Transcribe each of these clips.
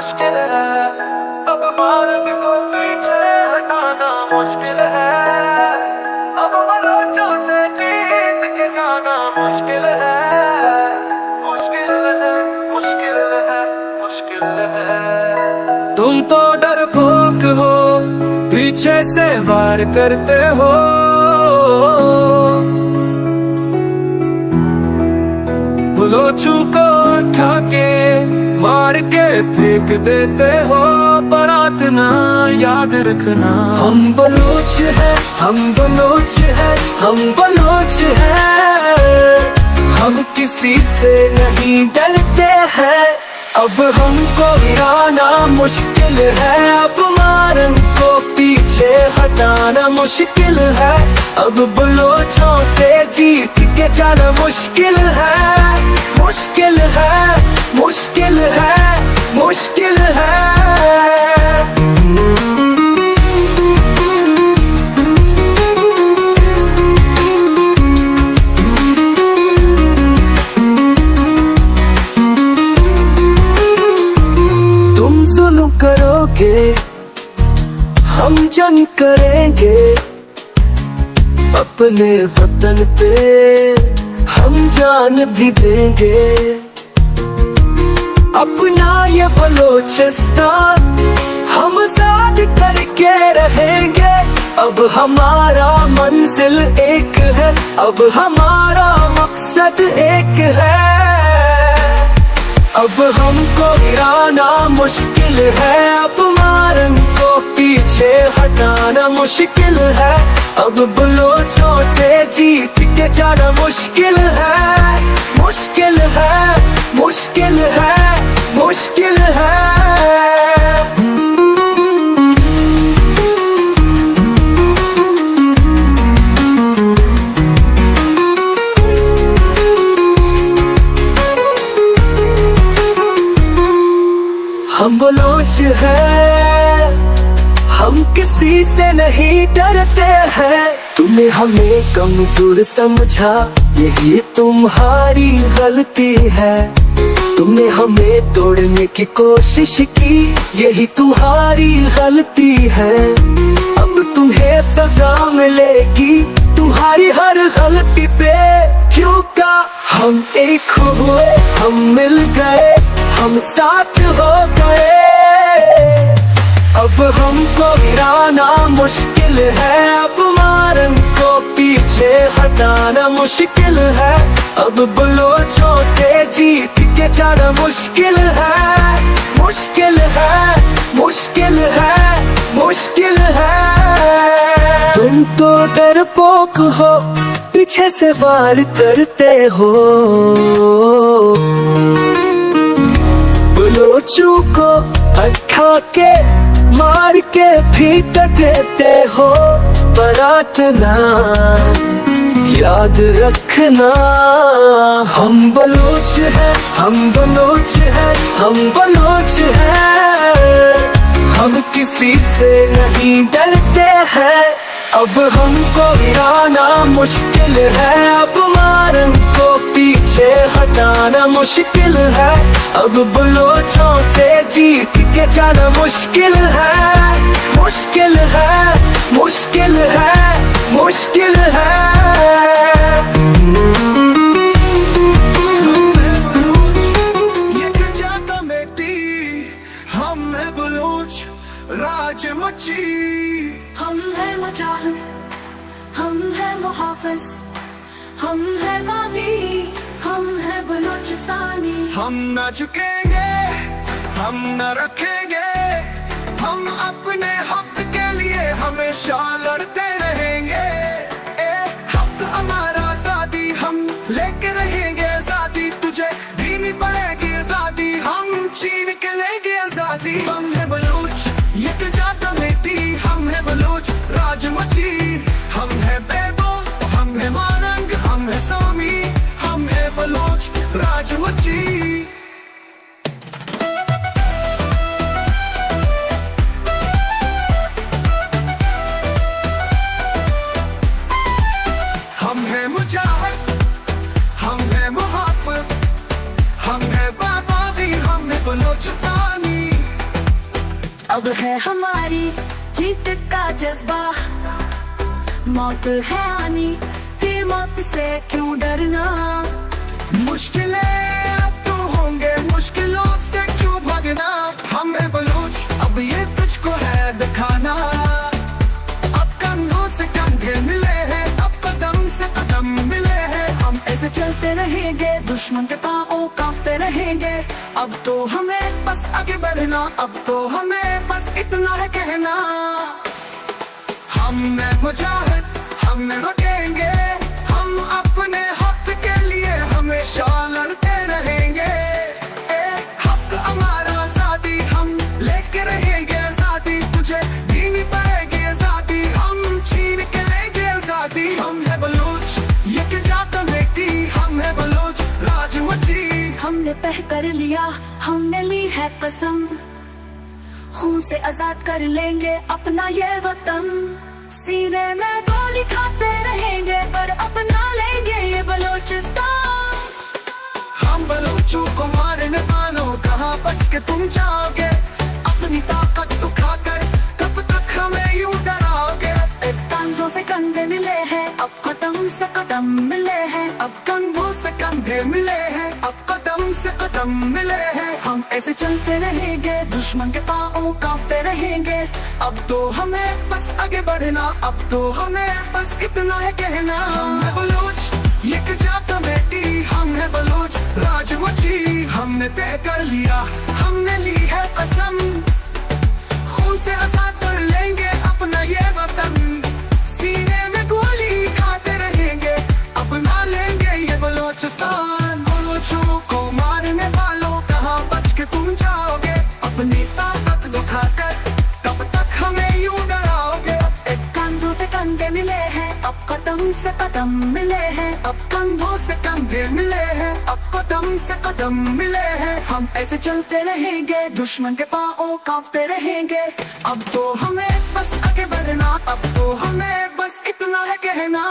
मुश्किल है, अब मार्ग को पीछे हटाना मुश्किल है, अब बलोचों से जीत के जाना मुश्किल है, मुश्किल है, मुश्किल है, मुश्किल है। तुम तो डरपोक हो, पीछे से वार करते हो, बलोचों को उठा के मार के फेंक देते हो, प्रार्थना याद रखना। हम बलोच है, हम बलोच है, हम बलोच है, हम किसी से नहीं डरते हैं। अब हमको गिराना मुश्किल है, अब मारन को पीछे हटाना मुश्किल है, अब बलोचों से जीत के जाना मुश्किल है, मुश्किल है, मुश्किल है, मुश्किल है। तुम जुल्म करोगे, हम जंग करेंगे, अपने वतन पे हम जान भी देंगे। अपना ये बलोचिस्तान हम आजाद करके रहेंगे। अब हमारा मंजिल एक है, अब हमारा मकसद एक है। अब हमको गिराना मुश्किल है, अब मारन को पीछे हटाना मुश्किल है, अब बलोचों से जीत के जाना मुश्किल है, मुश्किल है, मुश्किल है, मुश्किल है। हम बलोच हैं, हम किसी से नहीं डरते हैं। तुमने हमें कमजोर समझा, यही तुम्हारी गलती है। तुमने हमें तोड़ने की कोशिश की, यही तुम्हारी गलती है। अब तुम्हें सजा मिलेगी तुम्हारी हर गलती पे। क्यों का हम एक हुए, हम मिल गए, हम साथ हो गए। अब हमको गिराना मुश्किल है, अब मारन को पीछे हटाना मुश्किल है, अब बलोचों से जीत के जाना मुश्किल है, मुश्किल है, मुश्किल है, मुश्किल है। तुम तो डरपोक हो, पीछे से वार करते हो, बलोचों को उठा के मार के फेंक देते हो, प्रार्थना याद रखना। हम बलोच है, हम बलोच है, हम बलोच है, हम किसी से नहीं डरते हैं। अब हमको गिराना मुश्किल है, अब मारन को पीछे हटाना मुश्किल है, अब बलोचों से जीत के जाना मुश्किल है, मुश्किल है, मुश्किल है, मुश्किल है। ये क्या कमेटी, हम है बलोच राज मची। हम है मुजाहिद, हम है मुहाफिज, हम है बागी, हम है बलोचिस्तानी। हम न झुकेंगे, हम न रखेंगे, हम अपने हक के लिए हमेशा लड़ते रहेंगे। हक हमारा आजादी, हम लेके रहेंगे आजादी। तुझे दीनी पड़ेगी आजादी, हम छीन के लेंगे आजादी। हम है बलूच, ये तुझा कमेटी, हम है बलूच राजमची। हम है बेबो, हम है मारंग, हम है सामी, हम है बलूच राजमची। हम है मुजाहिद, हम है मुहाफिज, हम है बाबागी, हम है बलोचिस्तानी। अब है हमारी जीत का जज्बा। मौत है आनी, फिर मौत से क्यों डरना। मुश्किलें अब तो होंगे, मुश्किलों से क्यों भागना। हम है बलूच, अब ये तुझको है दिखाना। अब कंधों से कंधे मिले हैं, अब कदम से कदम मिले हैं। हम ऐसे चलते रहेंगे, दुश्मन के पांव कांपते रहेंगे। अब तो हमें बस आगे बढ़ना, अब तो हमें बस इतना है कहना। हमने मुजाहिद, हमने रुकेंगे, हम अपने हक के लिए हमेशा लड़ते रहेंगे। हक हमारा आजादी, हम लेके रहेंगे आजादी। तुझे दीनी पड़ेगी आजादी, हम छीन के लेंगे आजादी। हम है बलूच, ये क्या जाता बेटी, हम है बलूच राजमची। हमने तय कर लिया, हमने ली है कसम, खून से आजाद कर लेंगे अपना ये वतन। सीने में गोली खाते रहेंगे, पर अपना लेंगे ये बलूचिस्तान। हम बलूचों को मारने वालों, कहाँ बच के तुम जाओगे। अपनी ताकत दिखाकर कब तक हमें यूं डराओगे। कंधों से कंधे मिले हैं, अब कदम से कदम मिले हैं। अब कंधों से कंधे मिले हैं, अब कदम से कदम मिले हैं। हम ऐसे चलते रहेंगे, दुश्मन के पांव कांपते रहेंगे। अब तो हमें बस आगे बढ़ना, अब तो हमें बस इतना है कहना। हम है बलूच, ये क्या जाता बेटी, हम है बलूच राजमची। हमने तय कर लिया, हमने ली है कसम, खून से आजाद कर लेंगे अपना ये वतन। सीने में गोली खाते रहेंगे, अपना लेंगे ये बलूचिस्तान। बलूचों को मारने वालों, कहाँ बच के तुम जाओगे। अपनी ताकत दिखाकर कब तक हमें यूं डराओगे। कंधों से कंधे मिले हैं, अब कदम से कदम मिले हैं। अब कंधों से कंधे मिले हैं, अब कदम से कदम मिले हैं। हम ऐसे चलते रहेंगे, दुश्मन के पांव कांपते रहेंगे। अब तो हमें बस आगे बढ़ना, अब तो हमें बस इतना है कहना।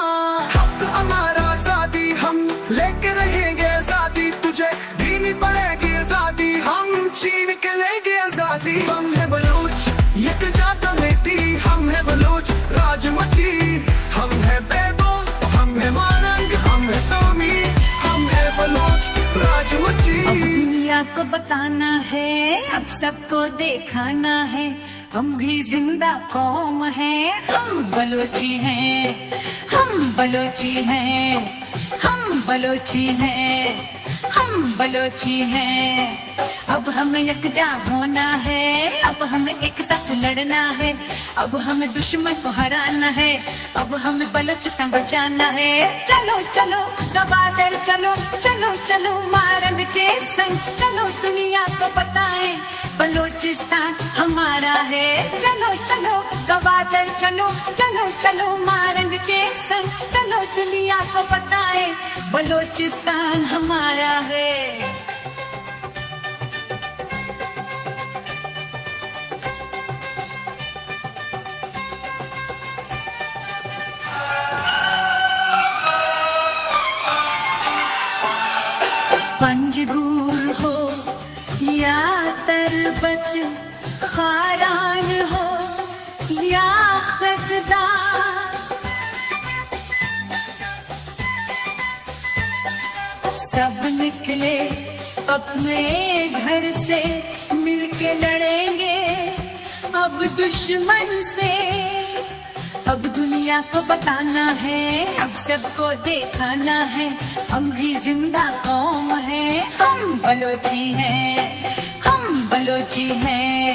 हक हमारा आजादी, हम लेके रहेंगे आजादी। तुझे दीनी पड़ेगी आजादी, हम छीन के लेंगे आजादी। हम है बलूच, ये क्या जाता बेटी, हम है बलूच राजमची। हम है बेबो, हम है मारंग, हम है सोमी, हम है बलूच राजमची। अब दुनिया को बताना है, अब सबको दिखाना है, हम भी जिंदा कौम हैं। हम बलोची हैं, हम बलोची हैं, हम बलोची हैं, हम बलोची हैं। अब हमें यकजा होना है, अब हमें एक साथ लड़ना है। अब हमें दुश्मन को हराना है, अब हमें बलोचिस्तान बचाना है। चलो चलो गवादर चलो, चलो चलो मारंग के संग। चलो दुनिया को बताएं, बलोचिस्तान हमारा है। चलो चलो गवादर चलो, चलो चलो मारंग के संग। चलो दुनिया को बताएं, बलोचिस्तान हमारा है। पंजगूर हो या तरबत, खारान हो या खसदा, सब निकले अपने घर से, मिलके लड़ेंगे अब दुश्मन से। अब दुनिया को बताना है, अब सबको दिखाना है, हम भी जिंदा कौम है। हम बलोची हैं, हम बलोची हैं,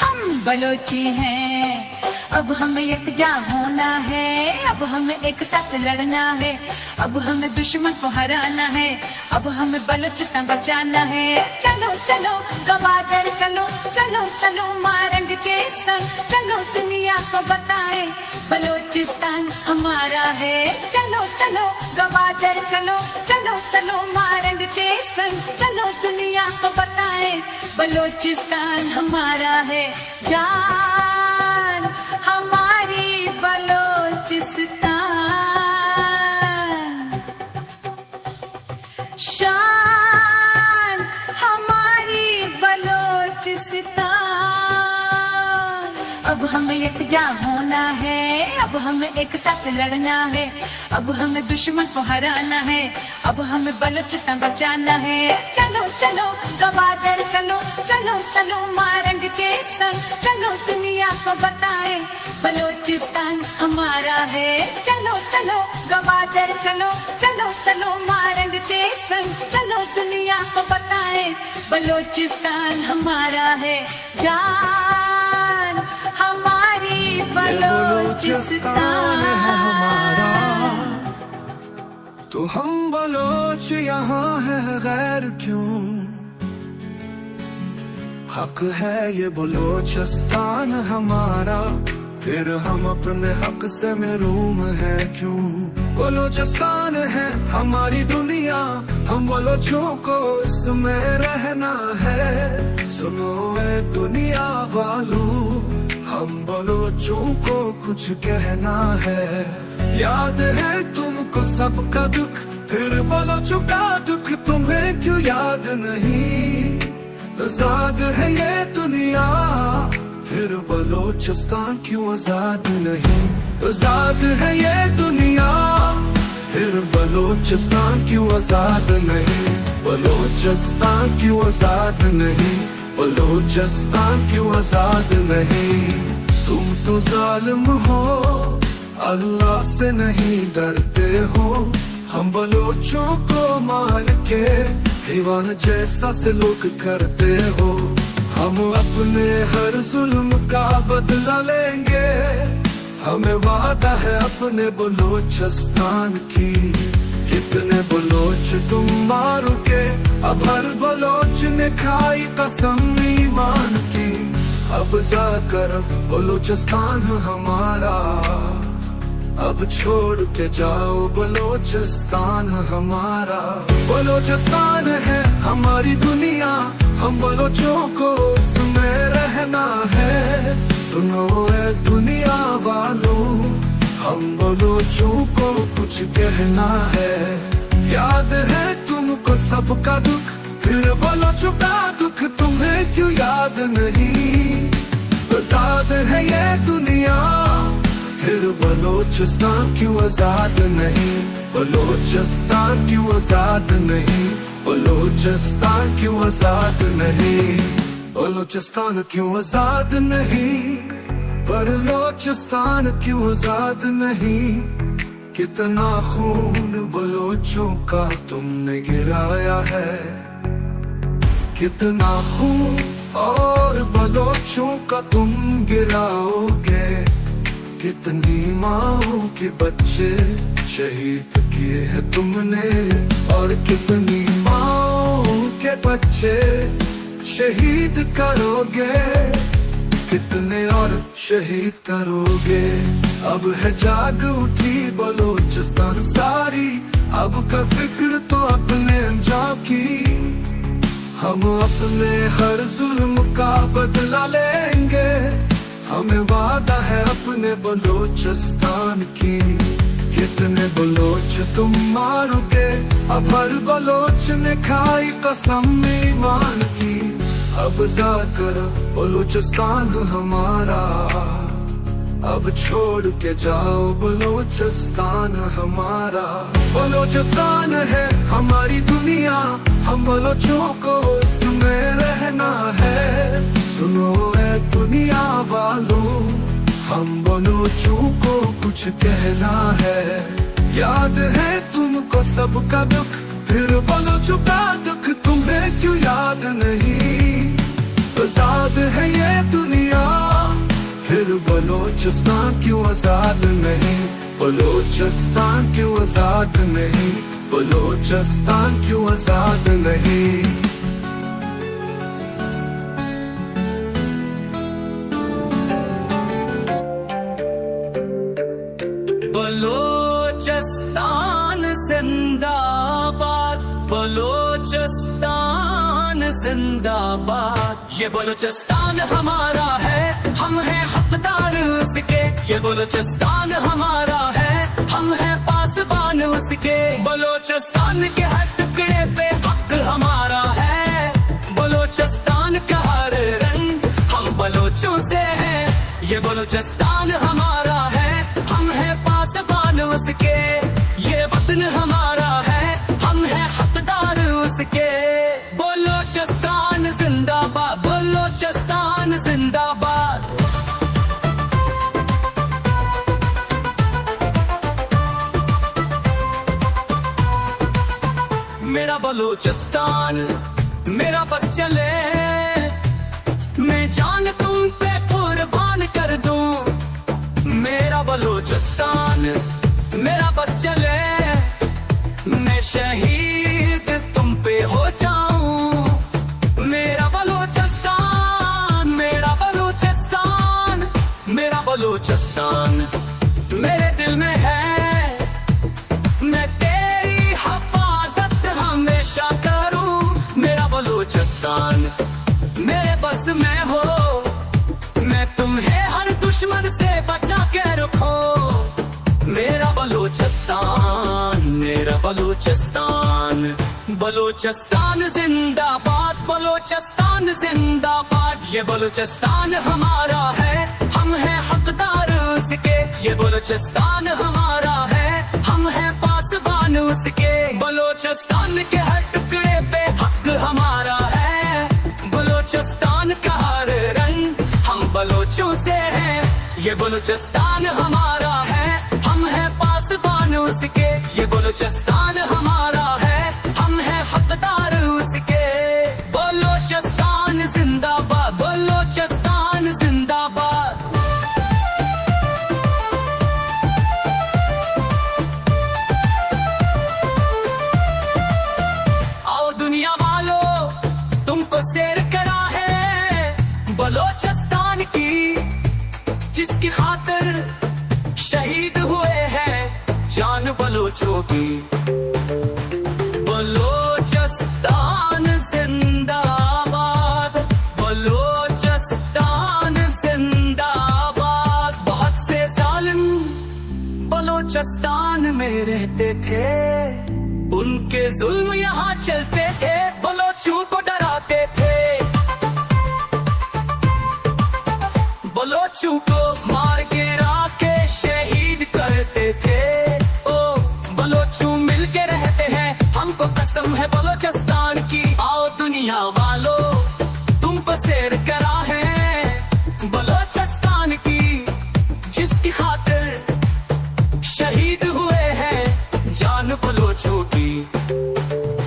हम बलोची हैं। अब हमें एकजा होना है, अब हमें एक साथ लड़ना है। अब हमें दुश्मन को हराना है, अब हमें बलोचिस्तान बचाना है। चलो चलो गवादर चलो, चलो चलो मारंग के संग। चलो दुनिया को बताएं, बलोचिस्तान हमारा है। चलो चलो गवादर चलो, चलो चलो मारंग के संग। चलो दुनिया को बताएं, बलोचिस्तान हमारा है। जान हमारी बलोचिस्तान, शान हमारी बलोचिस्तान। हमें एकजा होना है, अब हमें एक साथ लड़ना है, अब हमें दुश्मन को हराना है, अब हमें बलूचिस्तान बचाना है। चलो चलो गवादर चलो चलो चलो मारंग के संग, चलो दुनिया को बताए बलूचिस्तान हमारा है। चलो चलो गवादर चलो चलो चलो मारंग के संग, चलो दुनिया को बताए बलूचिस्तान हमारा है। जान हमारी बलूचिस्तान है हमारा, तो हम बलोच यहाँ है गैर क्यों? हक है ये बलोचिस्तान हमारा, फिर हम अपने हक से महरूम है क्यों? बलोचिस्तान है हमारी दुनिया, हम बलोचों को इसमें रहना है। सुनो ए दुनिया वालों, हम बलोचों को कुछ कहना है। याद है तुमको सबका दुख, फिर बलोचों का दुख तुम्हें क्यों याद नहीं? आजाद है ये दुनिया, फिर बलोचिस्तान क्यों आजाद नहीं? आजाद है ये दुनिया, फिर बलोचिस्तान क्यों आजाद नहीं? बलोचिस्तान क्यों आजाद नहीं? बलोचिस्तान क्यों आजाद नहीं? तुम तो जालिम हो, अल्लाह से नहीं डरते हो। हम बलोचों को मार के दीवान जैसा सलूक करते हो। हम अपने हर जुल्म का बदला लेंगे, हमें वादा है अपने बलोचिस्तान की। कितने बलोच तुम मारोगे, अब हर बलोच ने खाई कसम ईमान की। अब जाकर बलोचिस्तान हमारा, अब छोड़ के जाओ बलोचिस्तान हमारा। बलोचिस्तान है हमारी दुनिया, हम बलोचों को उसमें रहना है। सुनो ए दुनिया वालों, हम बलोचों को कुछ कहना है। याद है तुमको सबका दुख, फिर बलोचों का दुख तुम्हें क्यों याद नहीं? आजाद है ये दुनिया, फिर बलोचिस्तान क्यों आजाद नहीं? बलोचिस्तान क्यों आजाद नहीं? बलोचिस्तान क्यों आजाद नहीं? बलोचिस्तान क्यों आजाद नहीं? बलोचिस्तान क्यों आजाद नहीं? कितना खून बलोचों का तुमने गिराया है, कितना खून और बलोचों का तुम गिराओगे। कितनी माओ के बच्चे शहीद किए हैं तुमने, और कितनी माओ के बच्चे शहीद करोगे। कितने और शहीद करोगे? अब है जाग उठी बलोचिस्तान सारी, अब कर फिक्र तो अपने अंजाम की। हम अपने हर जुल्म का बदला लेंगे, हमें वादा है अपने बलोचिस्तान की। कितने बलोच तुम मारोगे, अब हर बलोच ने खाई कसम ईमान की। अब जाकर बलोचिस्तान हमारा, अब छोड़ के जाओ बलोचिस्तान हमारा। बलोचिस्तान है हमारी दुनिया, हम बलोचों को उसमें रहना है। सुनो ए दुनिया वालों, हम बलोचों को कुछ कहना है। याद है तुमको सबका दुख, फिर बलोचों का दुख तुम्हें क्यों याद नहीं? आजाद है ये दुनिया, फिर बलोचिस्तान क्यों आजाद नहीं? बलोचिस्तान क्यों आजाद नहीं? बलोचिस्तान क्यों आजाद नहीं? बलोचिस्तान जिंदाबाद, बलोचिस्तान जिंदाबाद। ये बलोचिस्तान हमारा है, हम हैं हकदार उसके। ये बलोचिस्तान हमारा है, हम हैं पासबान उसके। बलोचिस्तान के हर टुकड़े पे हक हमारा है। बलोचिस्तान का हर रंग हम बलोचों से है। ये बलोच बलूचिस्तान हमारा है, हम हैं पासबान उसके। ये वतन हमारा है, हम हैं हकदार उसके। बलूचिस्तान जिंदाबाद, बलूचिस्तान जिंदाबाद। मेरा बलूचिस्तान मेरा बस चले, मैं जान तुम पे कुर्बान कर दूं। मेरा बलूचिस्तान मेरा बस चले, मैं शहीद तुम पे हो जाऊं। मेरा बलूचिस्तान, मेरा बलूचिस्तान, मेरा बलूचिस्तान मेरे दिल में है। मैं तेरी हिफाजत हमेशा करूं। मेरा बलूचिस्तान मेरे बस में हो, मैं तुम्हें हर दुश्मन से बचा के रखो। मेरा बलूचिस्तान, मेरा बलूचिस्तान। बलूचिस्तान जिंदाबाद, बलूचिस्तान जिंदाबाद। ये बलूचिस्तान हमारा है, हम हैं हकदार उसके। ये बलूचिस्तान हमारा है, हम हैं पासबान उसके। बलूचिस्तान के हर टुकड़े पे हक हमारा है। बलूचिस्तान का हर रंग हम बलोचों से है। ये बलूचिस्तान हमारा है, हम हैं पासबान उसके। ये बलूचिस्तान हमारा है, हम हैं हकदार उसके। बलूचिस्तान जिंदाबाद, बलूचिस्तान जिंदाबाद। आओ दुनिया वालों, तुमको सैर करा है बलूचिस्तान की, जिसकी खातिर शहीद हुए हैं जान बलोचों की। बलूचिस्तान जिंदाबाद, बलूचिस्तान जिंदाबाद। बहुत से जालिम बलूचिस्तान में रहते थे, उनके जुल्म यहाँ चलते थे, बलोचों को डराते थे। बलोचों को मार गिरा के शहीद करते थे। ओ बलोचों मिलके रहते हैं, हमको कसम है बलूचिस्तान की। आओ दुनिया वालों, तुमको सैर करा है बलूचिस्तान की, जिसकी खातिर शहीद हुए हैं जान बलोचों की।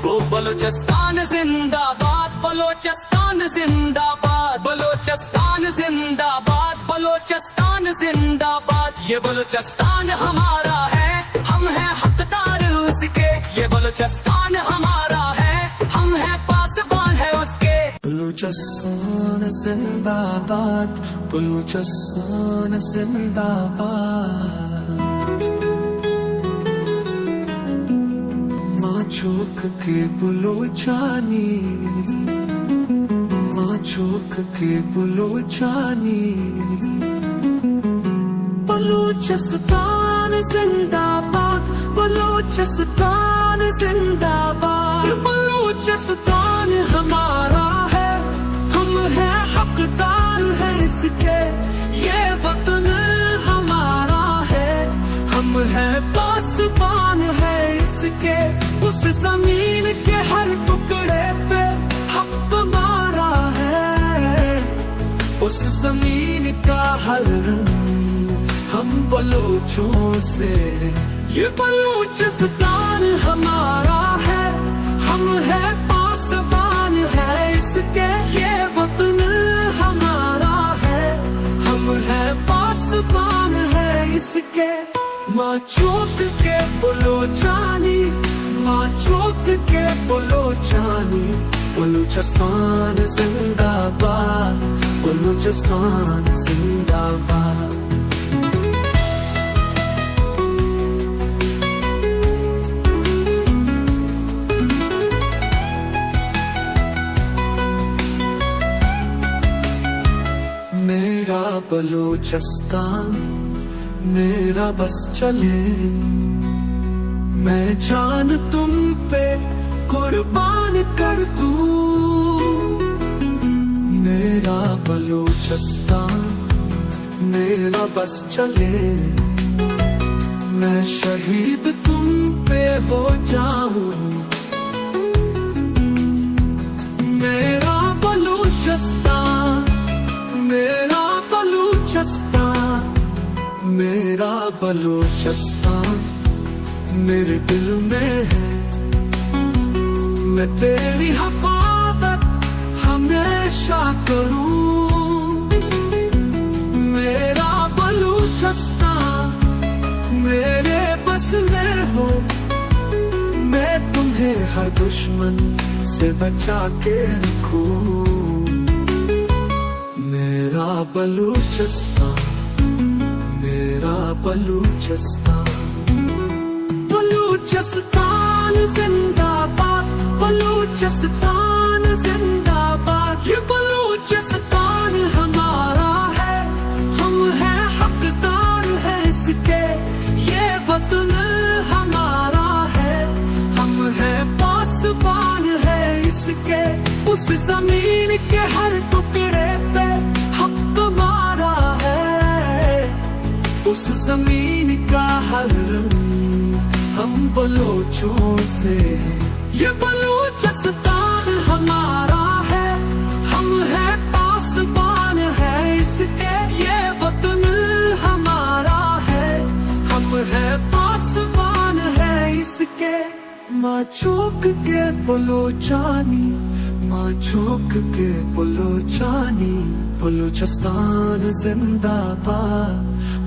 ओ बलूचिस्तान जिंदाबाद, बलूचिस्तान जिंदाबाद। बलूचिस्तान जिंदाबाद, बलूचिस्तान जिंदाबाद। ये बलूचिस्तान हमारा है, हम हैं हकदार उसके। ये बलूचिस्तान हमारा है, हम हैं पासबान है उसके। बलूचिस्तान जिंदाबाद, बलूचिस्तान जिंदाबाद। माँ चौक के बलूचानी, माँ चौक के बलूचानी। बलूचिस्तान जिंदाबाद, बलूचिस्तान जिंदाबाद। बलूचिस्तान हमारा है, हम हैं हकदार है इसके। ये वतन हमारा है, हम हैं पासबान है इसके। उस जमीन के हर टुकड़े पे हक हमारा है। उस जमीन का हर हम बलोचों से। ये बलूचिस्तान हमारा है, हम हैं पासबान है इसके। ये वतन हमारा है, हम हैं पासबान है इसके। माँ चौक के बलूचानी, माँ चौक के बलूचानी। बलूचिस्तान जिंदाबाद, बलूचिस्तान जिंदाबाद। मेरा बलूचिस्तान मेरा बस चले, मैं जान तुम पे कुर्बान कर दूं। मेरा बलूचिस्तान मेरा बस चले, मैं शहीद तुम पे हो जाऊं। मेरा बलूचिस्तान, मेरा बलूचिस्तान, मेरा बलूचिस्तान मेरे दिल में है। मैं तेरी हिफाजत हमेशा करूं। मेरा बलूचिस्तान मेरे बस में हो, मैं तुम्हें हर दुश्मन से बचा के रखूं। मेरा बलूचिस्तान, मेरा बलूचिस्तान। बलूचिस्तान जिंदाबाद, बलूचिस्तान जिंदाबाद। ये बलूचिस्तान हमारा है, हम हैं हकदार है इसके। ये वतन हमारा है, हम हैं पासबान है इसके। उस जमीन के हर टुकड़े पे हक हमारा है, उस जमीन का हर रंग हम बलोचों से। ये बलूचिस्तान हमारा है, हम हैं पासबान है इसके। ये वतन हमारा है, हम हैं पासबान है इसके। माँ चौक के बलोचानी, माँ चौक के बलोचानी। बलूचिस्तान जिंदाबाद,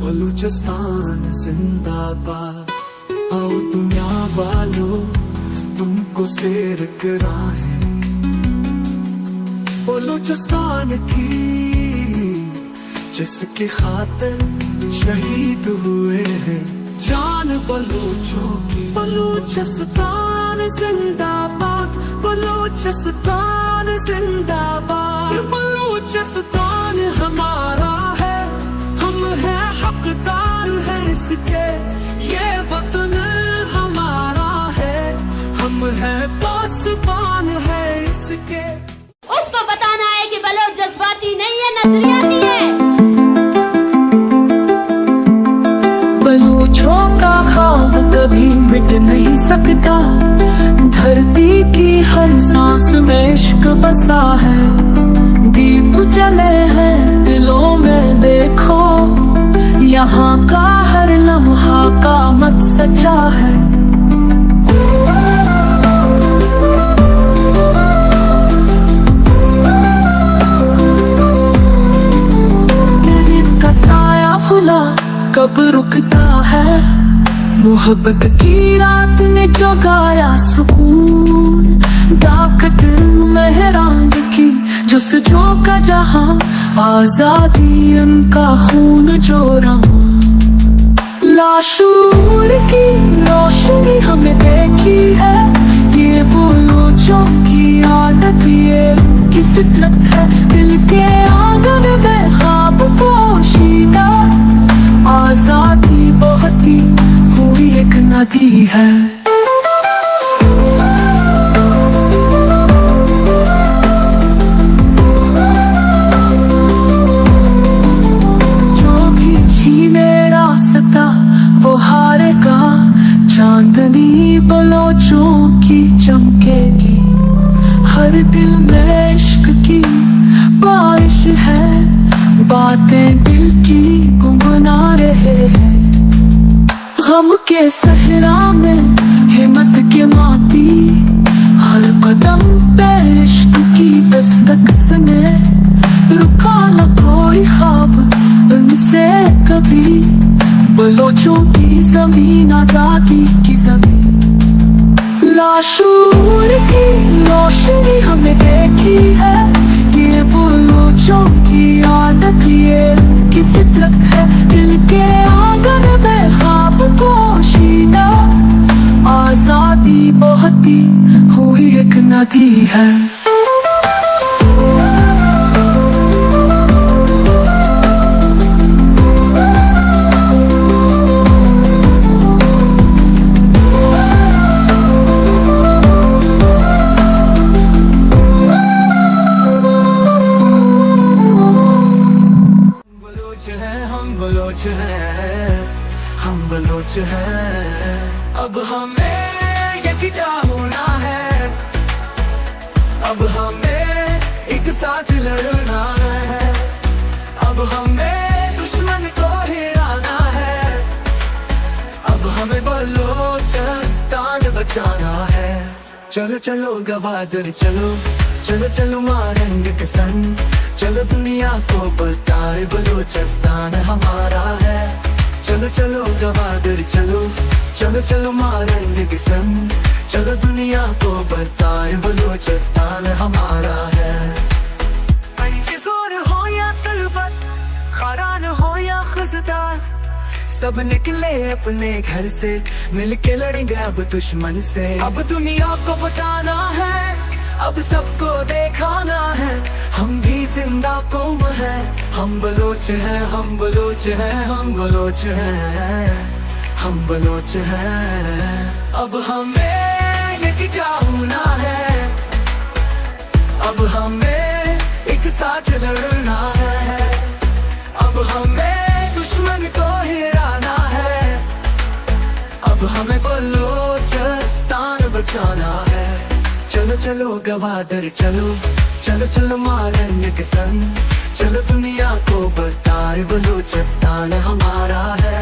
बलूचिस्तान जिंदाबाद। आओ दुनिया वालों तुमको सैर कराए बलूचिस्तान की, जिसकी खातिर शहीद हुए हैं जान बलूचों की। बलूचिस्तान जिंदाबाद, बलूचिस्तान जिंदाबाद। बलूचिस्तान हमारा है, हम हैं हकदार है इसके। ये वतन हमारा है, हम हैं पासबान है इसके। उसको बताना है कि बलोच जज्बाती नहीं है, नजरियाती है। बलूचों का ख्वाब कभी मिट नहीं सकता, धरती की हर सांस में इश्क बसा है। दीप जले हैं दिलों में देखो, यहाँ का हर लम्हा कामत सच्चा है। का साया फुला कब रुकता है, मोहब्बत की रात ने जगाया सुकून। डाक दिल मेहरान की जसजों का जहां, आजादी उनका खून जो रहा। लाशूर की रोशनी हमने देखी है, ये बलूचों की आदत, ये की फितरत है। दिल के आंगन में ख्वाब पोशीदा, आजादी बहती हुई एक नदी है। जो भी छीने रास्ता वो हारेगा, चांदनी बलोचों की चमकेगी। हर दिल में इश्क की बारिश है, बातें दिल की गुनगुना रहे हैं। गम के सहरा में हिम्मत के माती, हर कदम पे इश्क की दस्तक सुने। रुका न कोई ख्वाब उनसे कभी, बलोचों की जमीन आजादी की जमीन। लाशूर की रोशनी हमने देखी है, ये बलूचों की आदत, ये की फितरत है। दिल के आंगन में ख्वाब पोशीदा, आजादी बहती हुई एक नदी है। बलोच हैं। अब हमें यकीजा होना है, अब हमें एक साथ लड़ना है, अब हमें दुश्मन को हिराना है, अब हमें बलोचिस्तान बचाना है। चलो चलो गवादर चलो, चलो चलो मारेंगे के संग, चलो दुनिया को बताए बलोचिस्तान हमारा है। चलो चलो गवादर चलो, चलो चलो मारेंगे के संग, चलो दुनिया को बताए बलोचिस्तान हमारा है। हो या तलबत, खरान हो या खजदार, सब निकले अपने घर से, मिलके लड़ेंगे अब दुश्मन से। अब दुनिया को बताना है, अब सबको दिखाना है, हम भी जिंदा कौम है, हम बलोच हैं, हम बलोच हैं, हम बलोच हैं, हम बलोच हैं। अब हमें यकीजा होना है, अब हमें एक साथ लड़ना है, अब हमें दुश्मन को हिराना है, अब हमें बलोचिस्तान बचाना है। चलो चलो गवादर चलो, चलो चलो मारेंगे के संग, चलो दुनिया को बताए बलोचिस्तान हमारा है।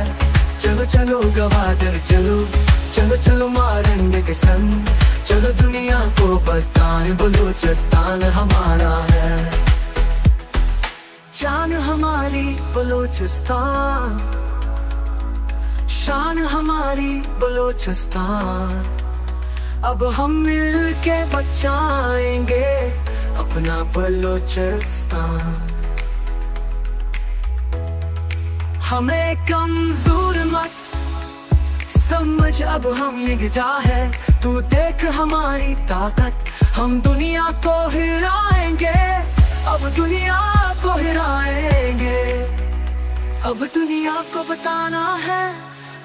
चलो चलो गवादर चलो, चलो चलो मारेंगे के संग, चलो दुनिया को बताए बलोचिस्तान हमारा है। जान हमारी बलोचिस्तान, शान हमारी बलोचिस्तान, अब हम मिल के बचाएंगे अपना बलोचिस्तान। हमें कमजोर मत समझ, अब हम निगजा है, तू देख हमारी ताकत, हम दुनिया को हिराएंगे, अब दुनिया को हिराएंगे, अब दुनिया को बताना है,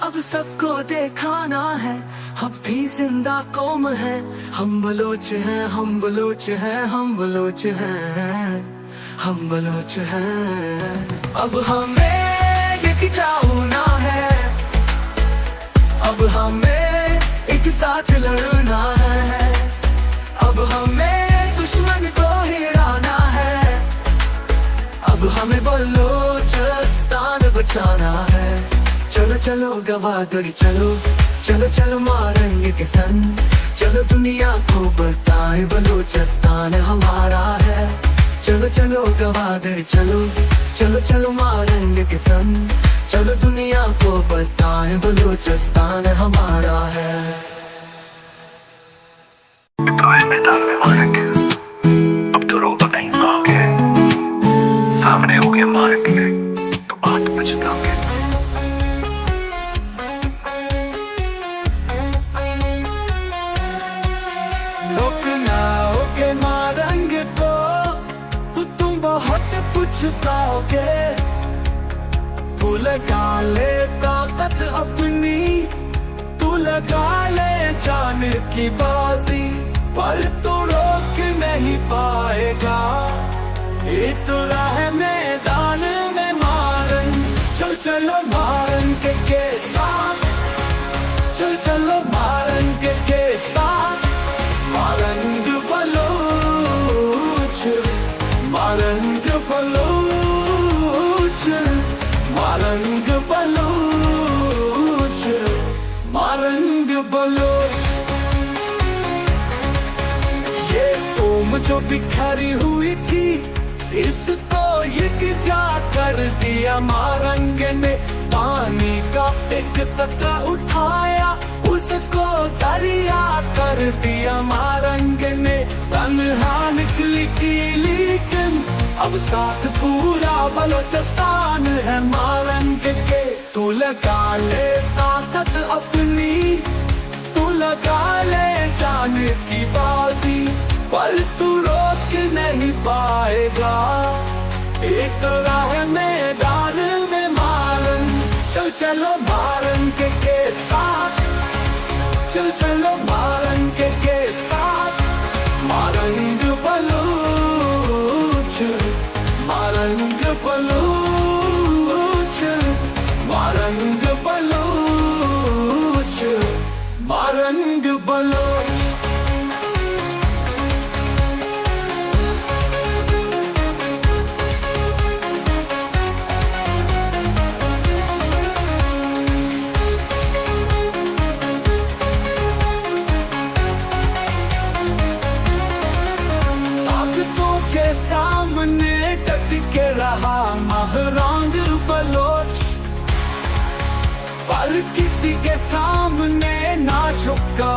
अब सबको दिखाना है, हम भी जिंदा कौम है, हम बलोच हैं, हम बलोच हैं, हम बलोच हैं, हम बलोच हैं। अब हमें यकीजा होना है, अब हमें एक साथ लड़ना है, अब हमें दुश्मन को हिराना है, अब हमें बलोचिस्तान बचाना है। चलो चलो गवादर चलो, चलो चलो मारेंगे के संग, चलो दुनिया को बताए बलोचिस्तान हमारा है। चलो चलो गवादर चलो, चलो चलो मारेंगे के संग, चलो दुनिया को बताए बलोचिस्तान हमारा है। तो इस मैदान में मारेंगे, अब तो रोक नहीं पाओगे, सामने हो गए मारेंगे तो बात बचताओगे। रोकना होगे मारेंगे तो तुम बहुत पछताओगे। तू लगा ले ताकत अपनी, तू लगा ले जान की बाजी, पर तू रोक नहीं पाएगा, ये तो राह मैदान में मारन। चल चलो मारन के साथ, चल चलो मारन के साथ, Marang Bloch, Marang Bloch, Marang Bloch, Marang Bloch. ये कौम जो बिखरी हुई थी, इसको यकजा कर दिया मारंग ने, पानी का एक कतरा उठाया, उसको दरिया कर दिया मारंग ने। तन्हा निकली थी लेकिन अब साथ पूरा बलोचिस्तान है मारंग के। तू लगा ले ताकत अपनी, तू लगा ले जान की बाजी, पर तू रोक नहीं पाएगा, एक राह मैदान में मारन। चल चलो मारन के साथ, चल चलो मारन के साथ, Marang Bloch, Marang Bloch, Marang Bloch. हर किसी के सामने ना झुका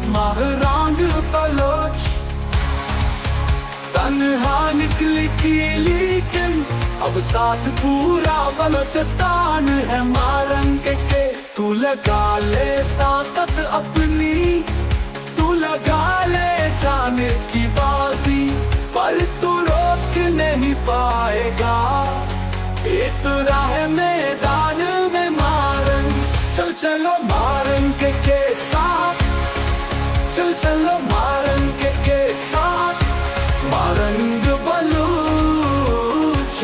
महरांग बलोच। तन्हा निकली थी लेकिन अब साथ पूरा बलोचिस्तान है मारंग के। तू लगा ले ताकत अपनी, तू लगा ले जाने की बाजी, पर तू रोक नहीं पाएगा इतना है मैदान में मारंग। चल चलो मारंग के साथ, चल चलो मारंग के साथ। मारंग बलूच,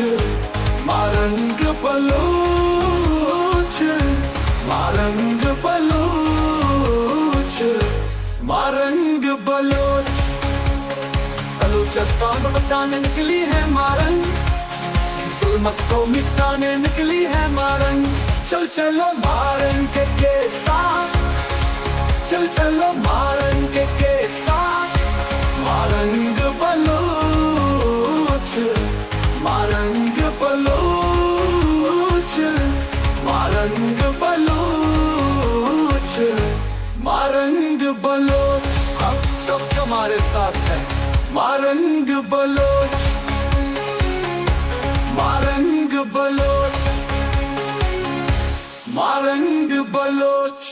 मारंग बलूच, मारंग बलूच, मारंग बलूच। बलूचिस्तान बचाने निकली है मारंग, जुल्मत को मिटाने निकली है मारंग। चल चलो मारंग के साथ, चल चलो मारंग के साथ। मारंग बलूच, मारंग बलूच, मारंग बलूच, मारंग बलूच। हम सब तुम्हारे साथ हैं मारंग बलूच, मारंग बलूच, मारंग बलूच।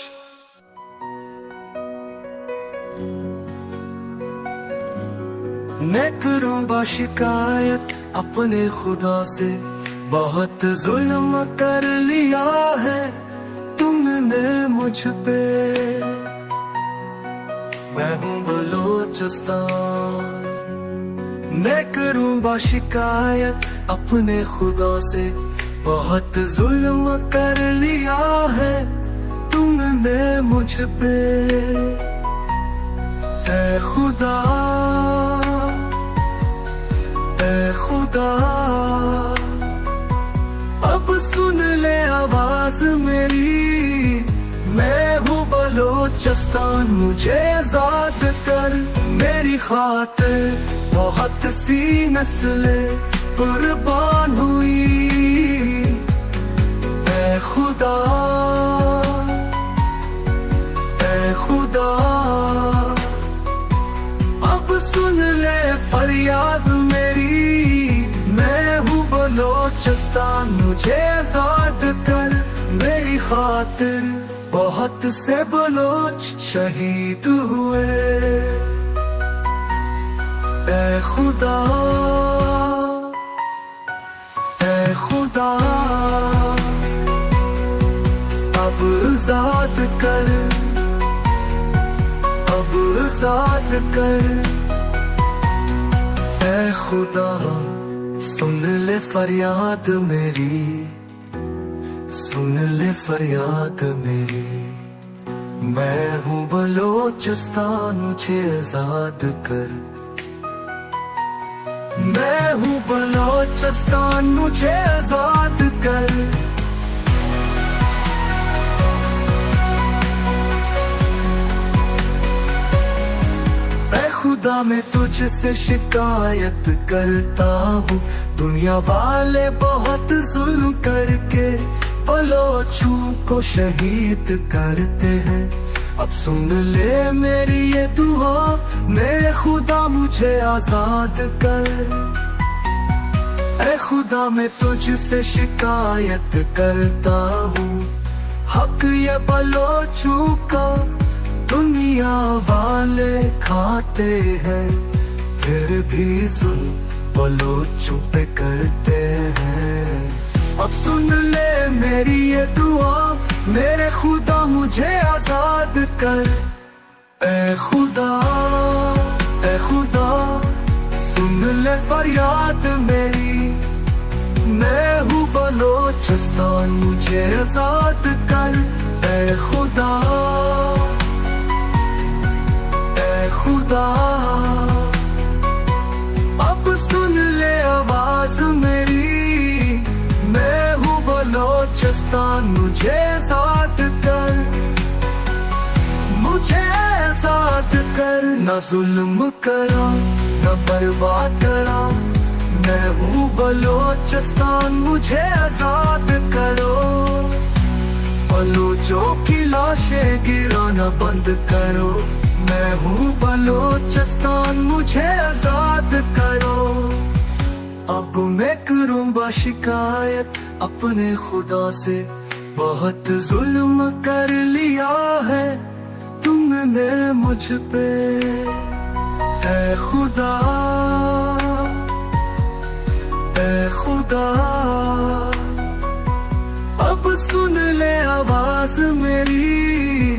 मैं करूँगा शिकायत अपने खुदा से, बहुत जुल्म कर लिया है तुमने मुझ पे। मैं हूँ बलूचिस्तान, मैं करूँगा शिकायत अपने खुदा से, बहुत जुल्म कर लिया है तुमने मुझ पे। ऐ खुदा, ऐ खुदा, अब सुन ले आवाज मेरी। मैं हूँ बलूचिस्तान, मुझे आजाद कर। मेरी खातिर बहुत सी नस्लें कुर्बान हुई। ऐ खुदा, ऐ खुदा, अब सुन ले फरियाद मेरी। मैं हूँ बलूचिस्तान, मुझे आजाद कर। मेरी खातिर बहुत से बलोच शहीद हुए। ऐ खुदा, ऐ खुदा, अब आजाद कर, अब आजाद कर। ऐ खुदा, सुन ले फरियाद मेरी, सुन ले फरियाद मेरी। मैं हूँ बलूचिस्तान, मुझे आजाद कर। मैं हूँ बलूचिस्तान, मुझे आजाद कर। ऐ खुदा, मैं तुझसे शिकायत करता हूँ। दुनिया वाले बहुत जुल्म करके बलोचों को शहीद करते हैं। अब सुन ले मेरी ये दुआ, मेरे खुदा मुझे आजाद कर। ऐ खुदा, मैं तुझसे शिकायत करता हूँ। हक ये बलोचों का दुनिया वाले खाते हैं, फिर भी जुल्म बलोचों पे करते हैं। अब सुन ले मेरी ये दुआ, मेरे खुदा मुझे आजाद कर। ऐ खुदा, ऐ खुदा, सुन ले फरियाद मेरी। मैं हूँ बलूचिस्तान, मुझे आजाद कर। ऐ खुदा, ऐ खुदा, अब सुन ले आवाज मेरी। मैं हूँ बलूचिस्तान, मुझे आजाद कर, मुझे आजाद कर। न जुल्म करा, न बर्बाद करा। मैं हूँ बलूचिस्तान, मुझे आजाद करो। बलूचों की लाशें गिराना बंद करो। मैं हूँ बलोचिस्तान, मुझे आजाद करो। अब मैं करूँगा शिकायत अपने खुदा से, बहुत जुल्म कर लिया है तुमने मुझ पे। ऐ खुदा, ऐ खुदा, अब सुन ले आवाज मेरी।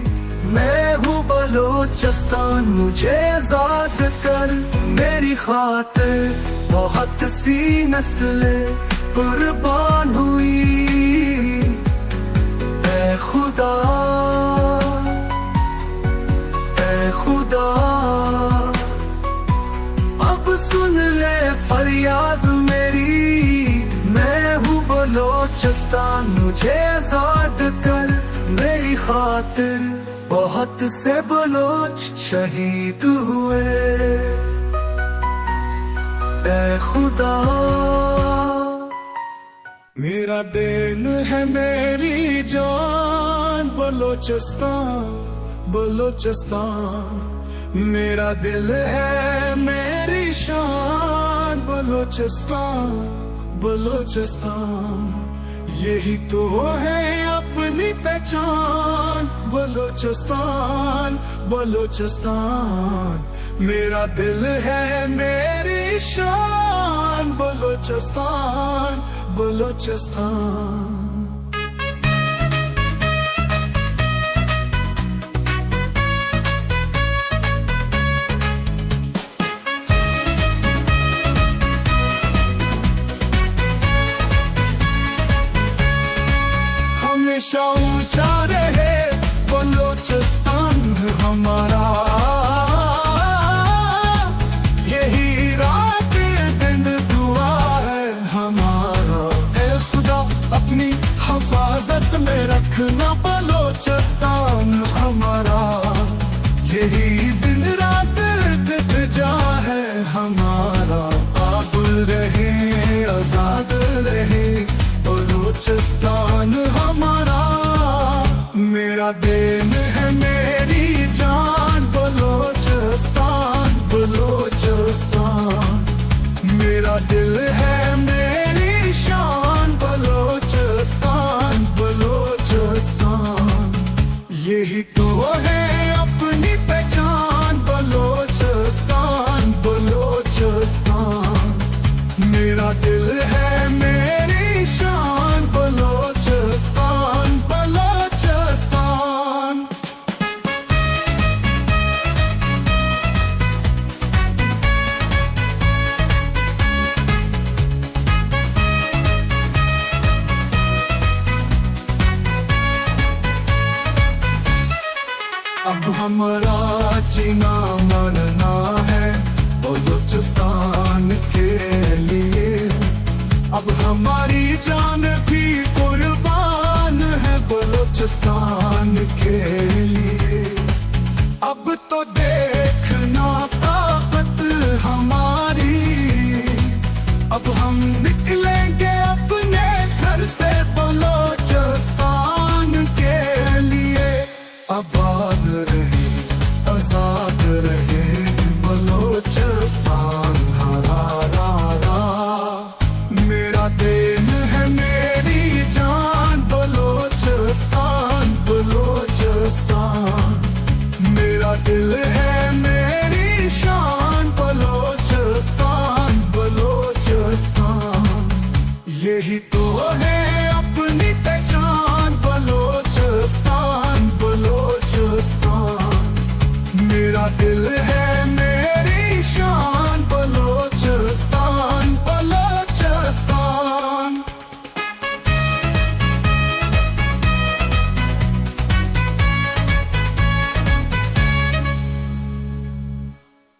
मैं हूँ बलोचिस्तान, मुझे आजाद कर। मेरी खातिर बहुत सी नस्लें कुर्बान हुई। ऐ खुदा, ऐ खुदा, अब सुन ले फरियाद मेरी। मैं हूँ बलोचिस्तान, मुझे आजाद कर। मेरी खातिर बहुत से बलोच शहीद हुए। ऐ खुदा, मेरा दिन है मेरी जान बलोचिस्तान, बलोचिस्तान। मेरा दिल है मेरी शान बलोचिस्तान, बलोचिस्तान। यही तो है अपनी पहचान बलोचिस्तान, बलोचिस्तान। मेरा दिल है मेरी शान बलोचिस्तान, बलोचिस्तान। हमेशा ऊंचा रहे बलोचिस्तान हमारा। यही रात दिन दुआ है हमारा। ऐ खुदा, अपनी हिफाजत में रखना बलोचिस्तान हमारा। यही दिन रात दिलजा है हमारा। आबुल रहे, आजाद रहे बलोचिस्तान हमारा। मेरा दिन है मेरी जान बलोचिस्तान, बलोचिस्तान। मेरा दिल है मेरी शान बलोचिस्तान, बलोचिस्तान। यही तो है अपनी पहचान बलोचिस्तान, बलोचिस्तान। मेरा दिल है मेरी शान बलोचिस्तान, बलोचिस्तान। अब हमारा जीना मरना है बलोचिस्तान के लिए। अब हमारी जान भी कुर्बान है बलोचिस्तान के लिए। अब तो देखना ताकत हमारी। अब हम निकलेंगे अपने घर से बलोचिस्तान के लिए। आबाद रहे, आजाद रहे बलोचिस्तान हमारा। मेरा दिन है मेरी जान बलोचिस्तान, बलोचिस्तान। मेरा दिल है मेरी शान बलोचिस्तान, बलोचिस्तान। यही तो है अपनी पहचान बलोचिस्तान, बलोचिस्तान। मेरा दिल है मेरी शान बलोचिस्तान, बलोचिस्तान।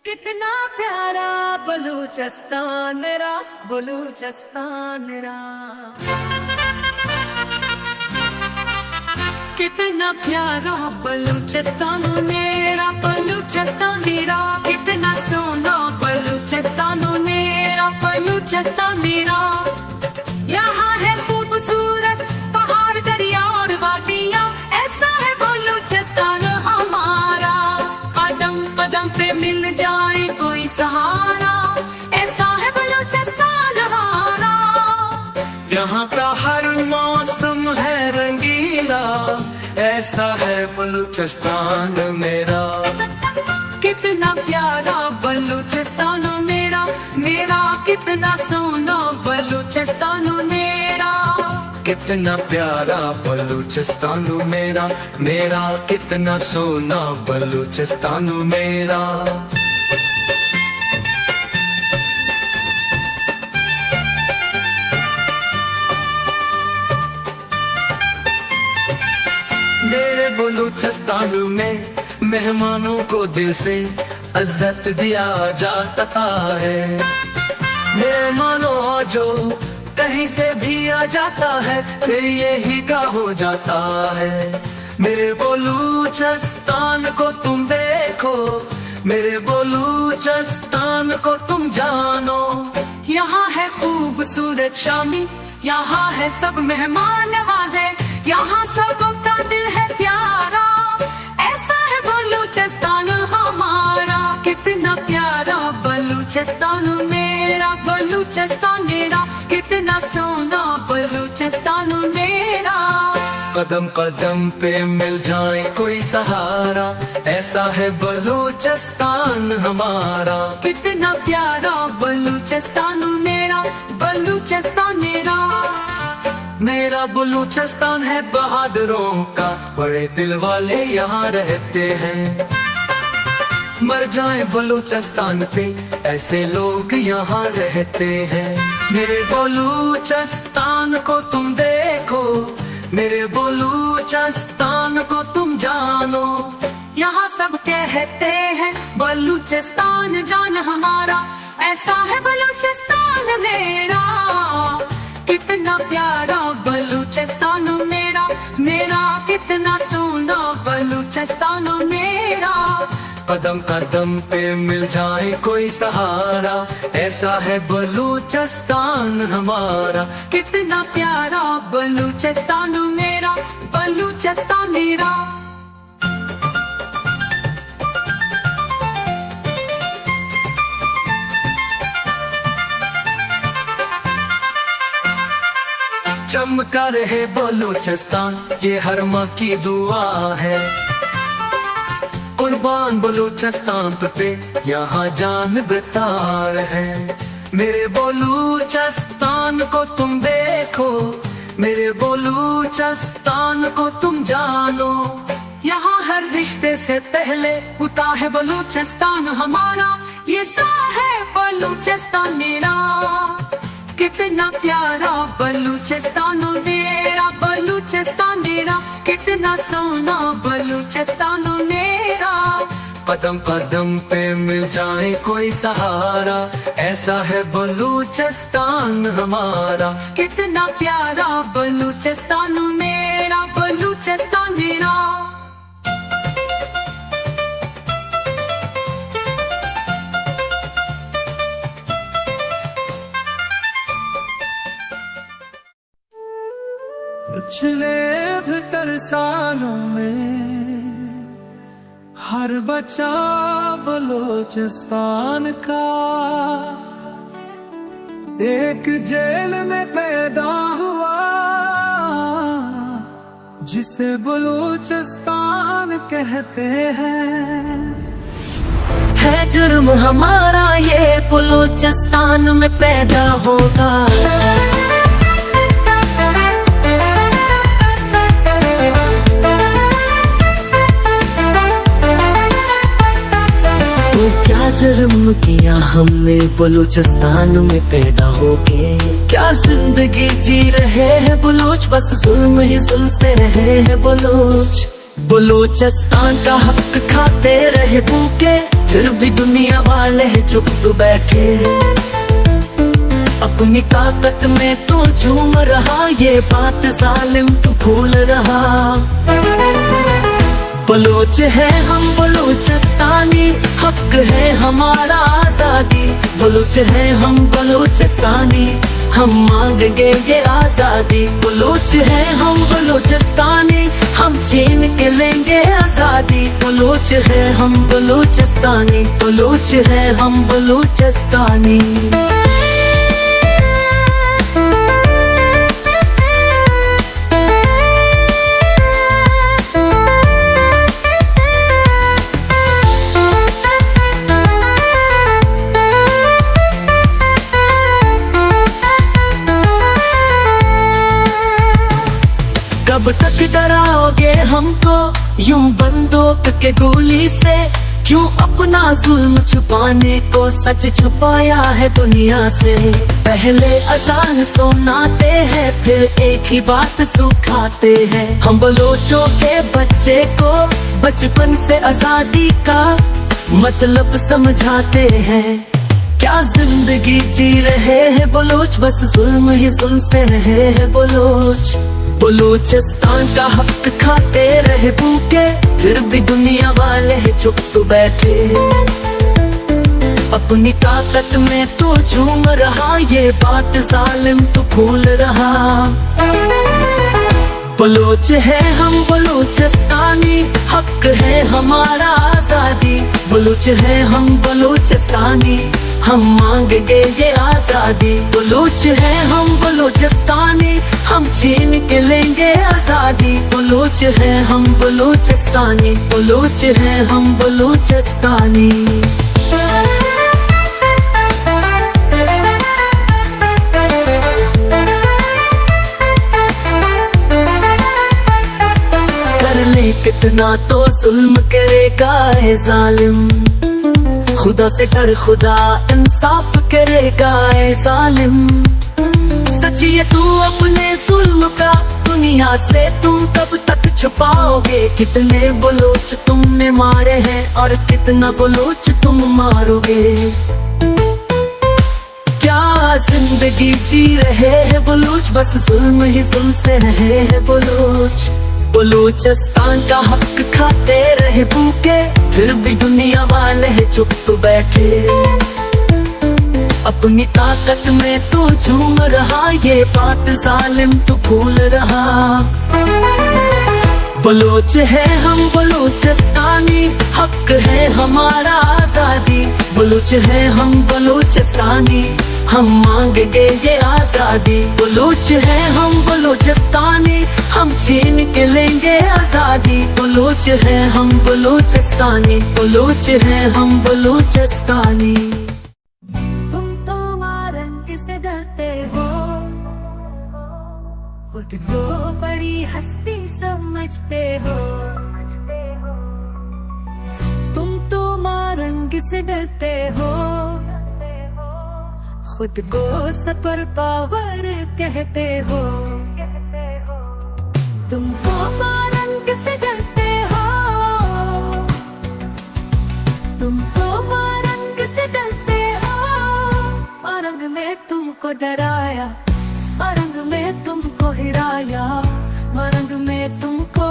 कितना प्यारा बलूचिस्तान मेरा, बलूचिस्तान मेरा। कितना प्यारा बलूचिस्तान मेरा, बलूचिस्तान मेरा। कितना सोना बलूचिस्तान मेरा, बलूचिस्तान मेरा। यहाँ है खूबसूरत पहाड़, दरिया और वादियाँ। यहाँ का हर मौसम है रंगीला, ऐसा है बलूचिस्तान मेरा। कितना प्यारा बलूचिस्तान मेरा, मेरा कितना सोना बलूचिस्तान मेरा। कितना प्यारा बलूचिस्तान मेरा, मेरा कितना सोना बलूचिस्तान मेरा। मेरे बलूचिस्तान में मेहमानों को दिल से इज्जत दिया जाता है। मेहमानों जो कहीं से भी आ जाता है फिर यही का हो जाता है। मेरे बलूचिस्तान को तुम देखो, मेरे बलूचिस्तान को तुम जानो। यहाँ है खूबसूरत शामी, यहाँ है सब मेहमान नवाजे, यहाँ सबका दिल है प्यारा। ऐसा है बलूचिस्तान हमारा, कितना प्यारा बलूचिस्तान मेरा, बलूचिस्तान मेरा कितना सोना बलूचिस्तान मेरा। कदम कदम पे मिल जाए कोई सहारा, ऐसा है बलूचिस्तान हमारा। कितना प्यारा बलूचिस्तान मेरा, बलूचिस्तान मेरा। मेरा बलूचिस्तान है बहादुरों का, बड़े दिल वाले यहाँ रहते हैं। मर जाए बलूचिस्तान पे ऐसे लोग यहाँ रहते हैं। मेरे बलूचिस्तान को तुम देखो, मेरे बलूचिस्तान को तुम जानो। यहाँ सब कहते हैं बलूचिस्तान जान हमारा, ऐसा है बलूचिस्तान मेरा। कितना प्यारा बलूचिस्तान मेरा, मेरा कितना सोना बलूचिस्तान मेरा। कदम कदम पे मिल जाए कोई सहारा, ऐसा है बलूचिस्तान हमारा। कितना प्यारा बलूचिस्तान मेरा, बलूचिस्तान मेरा। चमका रहे बलूचिस्तान, ये हर माँ की दुआ है। कुर्बान बलूचिस्तान पे यहाँ जान बेतार है। मेरे बलूचिस्तान को तुम देखो, मेरे बलूचिस्तान को तुम जानो। यहाँ हर रिश्ते से पहले होता है बलूचिस्तान हमारा, ये सा है बलूचिस्तान मेरा। कितना प्यारा बलूचिस्तान मेरा, बलूचिस्तान मेरा कितना सोना बलूचिस्तान मेरा। कदम कदम पे मिल जाए कोई सहारा, ऐसा है बलूचिस्तान हमारा। कितना प्यारा बलूचिस्तान मेरा, बलूचिस्तान मेरा। पिछले 72 सालों में हर बच्चा बलूचिस्तान का एक जेल में पैदा हुआ, जिसे बलूचिस्तान कहते हैं। है जुर्म हमारा ये बलूचिस्तान में पैदा होगा। तो क्या जुर्म किया हमने बलूचिस्तान में पैदा होके, क्या जिंदगी जी रहे हैं बलूच, बस जुल्म ही जुल्म से रहे हैं बलूच। बलूचिस्तान का हक खाते रहे भूखे, फिर भी दुनिया वाले चुप बैठे। अपनी ताकत में तो झूम रहा, ये बात जालिम तो भूल रहा। बलूच है हम बलूचिस्तानी, हक है हमारा आजादी। बलूच है हम बलूचिस्तानी, हम मांगेंगे ये आजादी। बलूच है हम बलूचिस्तानी, हम छीन के लेंगे आजादी। बलूच है हम बलूचिस्तानी, बलूच है हम बलूचिस्तानी। कब तक डराओगे हमको यूं बंदूक के गोली से? क्यों अपना जुल्म छुपाने को सच छुपाया है दुनिया से? पहले अजान सुनाते हैं फिर एक ही बात सुखाते हैं। हम बलोचों के बच्चे को बचपन से आजादी का मतलब समझाते हैं। क्या जिंदगी जी रहे हैं बलोच, बस जुल्म ही जुल्म से रहे हैं बलोच। बलूचिस्तान का हक खाते रहे भूखे, फिर भी दुनिया वाले है चुप बैठे। अपनी ताकत में तो झूम रहा, ये बात जालिम तो भूल रहा। बलोच है हम बलूचिस्तानी, हक है हमारा आजादी। बलूच है हम बलूचिस्तानी, हम मांगेंगे ये आजादी। बलूच है हम बलूचिस्तानी, हम छीन के लेंगे आजादी। बलूच है हम बलूचिस्तानी, बलूच है हम बलूचिस्तानी। कर ले कितना तो जुल्म करेगा ए जालिम, खुदा से डर खुदा इंसाफ करेगा ए जालिम। सच ये तू अपने जुल्म का दुनिया से तुम कब तक छुपाओगे? कितने बलोच तुमने मारे हैं और कितना बलोच तुम मारोगे? क्या जिंदगी जी रहे हैं बलोच, बस जुल्म ही जुल्म से रहे हैं बलोच। बलूचिस्तान का हक खाते रहे भूखे, फिर भी दुनिया वाले है चुप बैठे। अपनी ताकत में तो झूम रहा, ये बात जालिम तो भूल रहा। बलोच है हम बलूचिस्तानी, हक है हमारा आजादी। बलूच है हम बलूचिस्तानी, हम मांगेंगे ये आजादी। बलूच है हम बलूचिस्तानी, हम छीन के लेंगे आजादी। बलूच है हम बलूचिस्तानी, बलूच है हम बलूचिस्तानी। तुम तो मारंग से डरते हो, खुद को बड़ी हस्ती समझते हो। तुम तो मारंग से डरते हो, खुद को सुपर पावर कहते हो। तुमको मारंग से डरते हो, तुमको मारंग से डरते हो। मारंग में तुमको डराया, मारंग में तुमको हिराया, मारंग में तुमको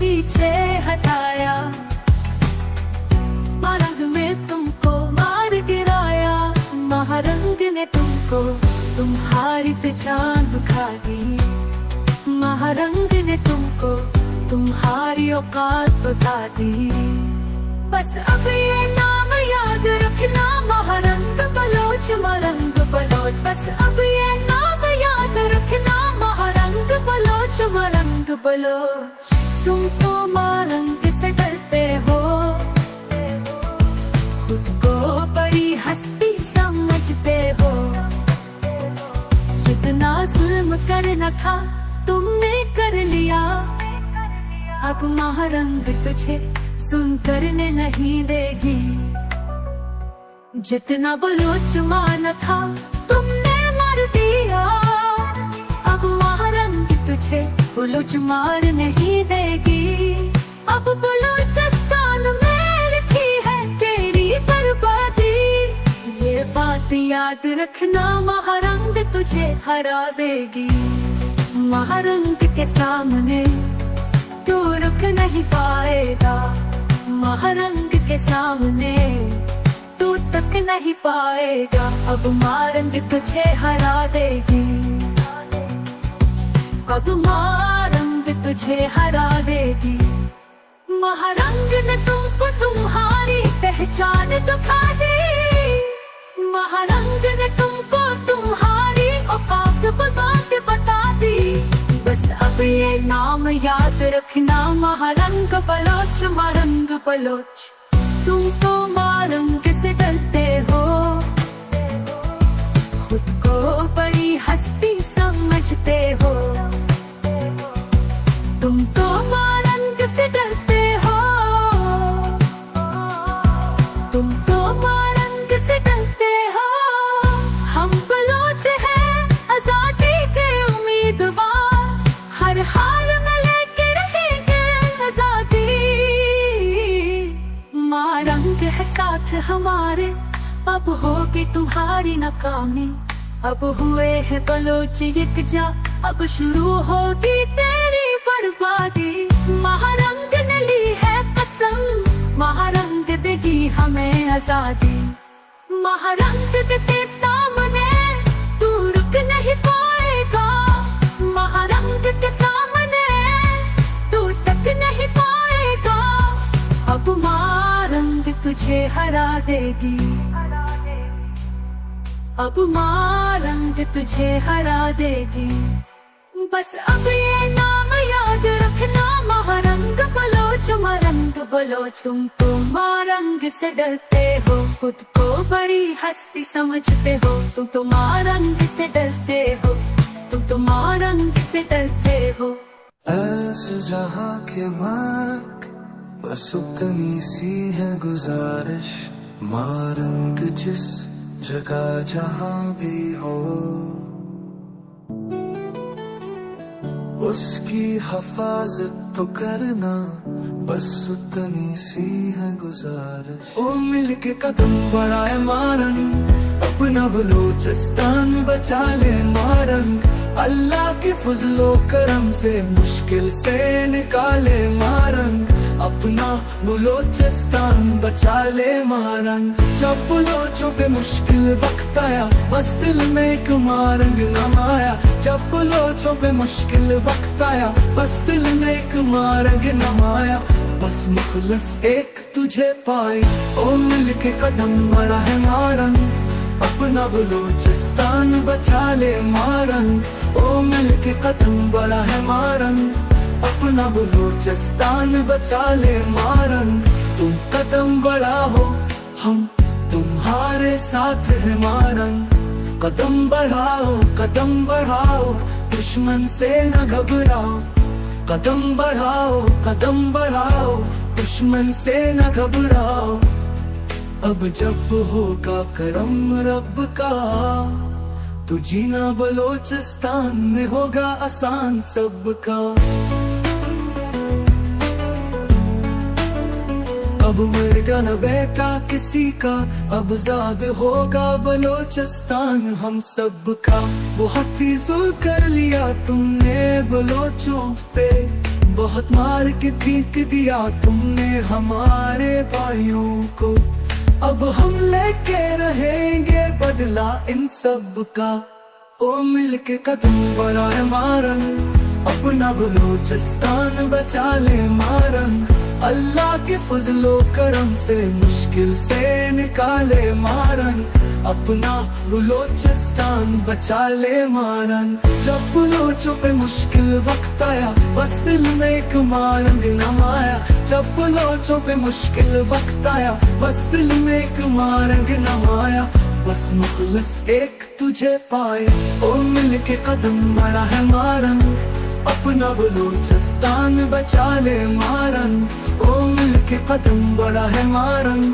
पीछे हटाया। मारंग में तुमको मार गिराया, महारंग ने तुमको तुम्हारी पहचान दिखा दी। महारंग ने तुमको तुम्हारी औकात बता दी। बस अब ये नाम याद रखना, महारंग बलोच, महारंग बलोच। बस अब ये नाम याद रखना, महारंग बलोच, महारंग बलोच। तुम तो मारंग से डरते हो, खुद को बड़ी हस्ती समझते हो। जितना जुल्म करना था तुमने कर लिया, अब महारंग तुझे सुन करने नहीं देगी। जितना बलोच मारना था तुमने मार दिया, अब महारंग तुझे बलोच मार नहीं देगी। अब बलूचिस्तान में लिखी है तेरी बर्बादी। ये बात याद रखना, महारंग तुझे हरा देगी। महारंग के सामने तू रुक नहीं पाएगा, महारंग के सामने तू तक नहीं पाएगा। अब महारंग तुझे हरा देगी, अब महारंग तुझे हरा देगी। महारंग ने तुमको तुम्हारी पहचान दिखा दी। महारंग ने तुमको तुम्हारी औकात बता दी। बस अब ये नाम याद रखना, महारंग बलोच, महारंग बलोच। तुम तो मारंग से डरते हो, खुद को बड़ी हस्ती समझते हो। अब होगी तुम्हारी नाकामी, अब हुए है बलोच यकजा, अब शुरू होगी तेरी बर्बादी। महारंग ने ली है कसम, महारंग देगी हमें आजादी। महारंग के सामने तू रुक नहीं पाएगा, महारंग के सामने तू तक नहीं पाएगा। अब महारंग तुझे हरा देगी, अब महारंग तुझे हरा देगी। बस अब ये नाम याद रखना, महारंग बलोच महारंग बलोच। तुम तो महारंग से डरते हो, खुद को बड़ी हस्ती समझते हो। तुम तो महारंग से डरते हो, तुम तो महारंग से डरते हो। ऐसे जहाँ के मार्ग बस उतनी सी है गुजारिश, महारंग जिस जगह जहाँ भी हो उसकी हिफाजत तो करना, बस उतनी सी है गुजारिश। ओ मिल के कदम बढ़ाए महारंग, अपना बलोचिस्तान बचा ले महारंग। अल्लाह के फजलो करम से मुश्किल से निकाले महारंग, अपना बलोचिस्तान बचा ले महारंग। जब बलोचों पे मुश्किल वक्त आया, बस दिल में एक महारंग नाम आया। जब बलोचों पे मुश्किल वक्त आया, बस दिल में एक महारंग नाम आया। बस मुखलस एक तुझे पाए, ओ मिल के कदम बढ़ा है महारंग, अपना बलोचिस्तान बचा ले महारंग। ओ मिल के कदम बढ़ा है महारंग, अपना बलोचिस्तान बचा ले महारंग। तुम कदम बढ़ाओ, हम तुम्हारे साथ है महारंग। कदम बढ़ाओ, कदम बढ़ाओ, दुश्मन से न घबराओ। कदम बढ़ाओ, कदम बढ़ाओ, दुश्मन से न घबराओ। अब जब होगा करम रब का, तो जीना बलोचिस्तान में होगा आसान सबका। अब मरेगा न बेटा किसी का, अब आजाद होगा बलोचिस्तान हम सब का। बहुत ही जुल्म कर लिया तुमने बलोचों पे, बहुत मार के फेंक दिया तुमने हमारे भाइयों को। अब हम लेके रहेंगे बदला इन सब का। ओ मिल के कदम बढ़ाए महारंग, अपना बलोचिस्तान बचा ले महारंग। अल्लाह के फजलो करम से मुश्किल से निकाले महारंग, अपना बलोचिस्तान बचा ले महारंग। जब बलोचों पे मुश्किल वक्त आया, बस दिल में एक महारंग नाम आया। जब बलोचों पे मुश्किल वक्त आया, बस दिल में एक महारंग नाम आया। बस मुखलस एक तुझे पाए, ओ मिल के कदम बढ़ा है महारंग, अपना बलोचिस्तान बचा ले महारंग। ओ मिल के कदम बढ़ा है महारंग,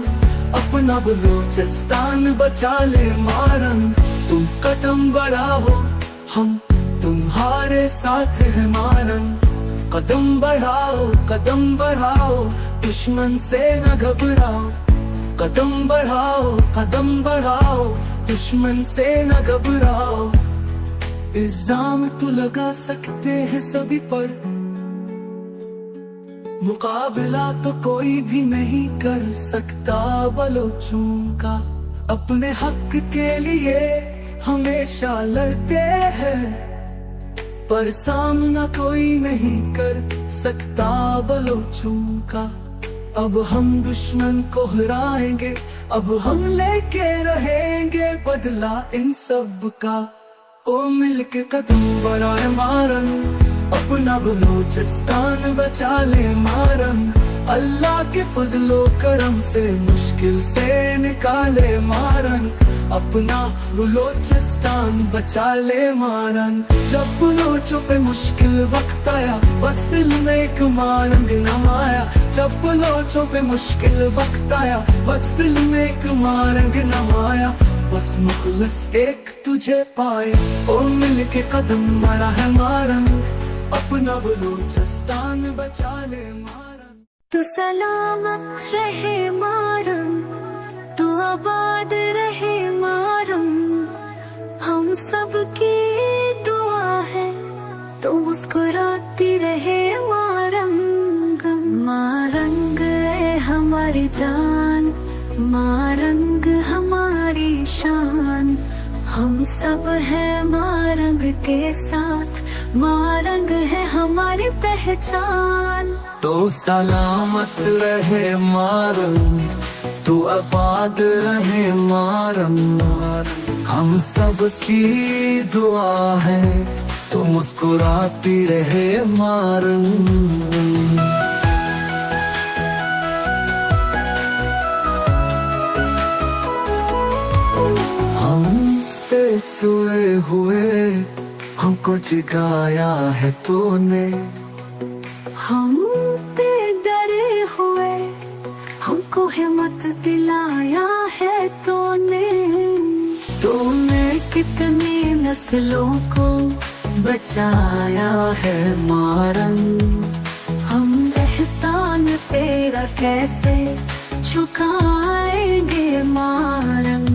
अपना बलोचिस्तान बचा ले महारंग। तुम कदम बढ़ाओ, हम तुम्हारे साथ है महारंग। कदम बढ़ाओ, कदम बढ़ाओ, दुश्मन से न घबराओ। कदम बढ़ाओ, कदम बढ़ाओ, दुश्मन से न घबराओ। इल्जाम तो लगा सकते हैं सभी पर, मुकाबला तो कोई भी नहीं कर सकता बलोचों का। अपने हक के लिए हमेशा लड़ते हैं, पर सामना कोई नहीं कर सकता बलोचों का। अब हम दुश्मन को हराएंगे, अब हम लेके रहेंगे बदला इन सब का। ओ मिल के कदम बढ़ाए महारंग, अपना बलोचिस्तान बचा ले महारंग। अल्लाह के फजलो करम से मुश्किल से निकाले महारंग, अपना बलोचिस्तान बचा ले महारंग। जब बलोचों पे मुश्किल वक्त आया, बस दिल में एक महारंग नाम आया। जब बलोचों पे मुश्किल वक्त आया, बस दिल में एक महारंग नाम आया। बस मुखलस एक तुझे पाए, ओ मिल के कदम बढ़ा है महारंग, अपना बलोचिस्तान बचा ले महारंग। तू सलामत रहे महारंग, तू आबाद रहे मारंग, हम सबकी दुआ है तो मुस्कुराती रहे मारंग। मारंग है हमारी जान, मारंग हमारी शान, हम सब है मारंग के साथ, मारंग है हमारी पहचान। तो सलामत रहे मारंग, तू आबाद रहे मारंग, हम सब की दुआ है तो मुस्कुराती रहे मारंग। हम पे सोए हुए हमको जगाया है तूने, हम पे डरे हुए हमको हिम्मत दिलाया है तूने। तूने कितनी नस्लों को बचाया है मारंग, हम एहसान तेरा कैसे चुकाएंगे मारंग।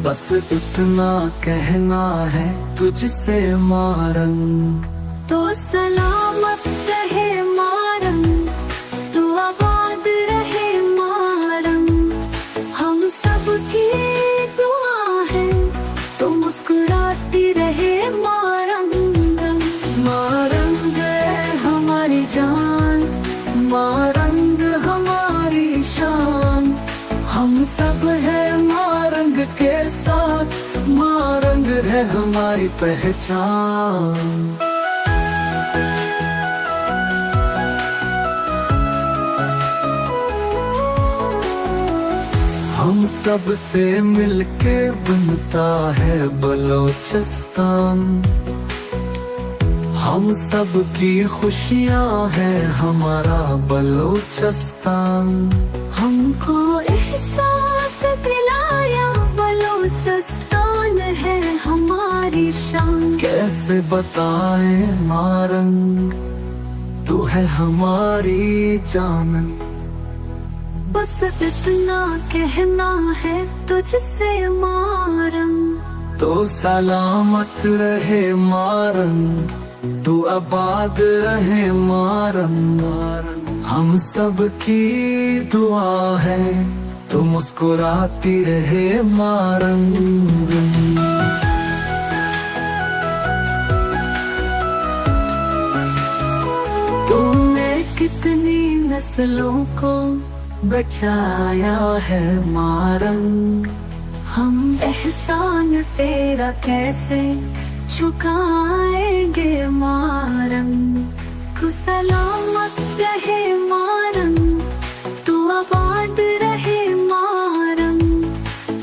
बस इतना कहना है तुझसे मारंग। तो सलामत रहे मारंग, तू आबाद रहे मारंग, हम सब की दुआ है तो मुस्कुराती रहे मारंग। मारंग है हमारी जान, मारंग हमारी शान, हम सब है मारंग के साथ, मारंग है हमारी पहचान। हम सब से मिलके बनता है बलोचिस्तान, हम सब की खुशियाँ है हमारा बलोचिस्तान। हमको एहसास दिलाया बलोचिस्तान है हमारी शान। कैसे बताएं मारंग, तू है हमारी जान। बस इतना कहना है तुझसे मारंग। तो सलामत रहे मारंग, तू आबाद रहे मारंग, हम सब की दुआ है तो मुस्कुराती रहे मारंग। तूने कितनी नस्लों को बचाया है मारंग, हम एहसान तेरा कैसे चुकाएंगे मारंग। तू सलामत रहे मारंग, तू आबाद रहे मारंग,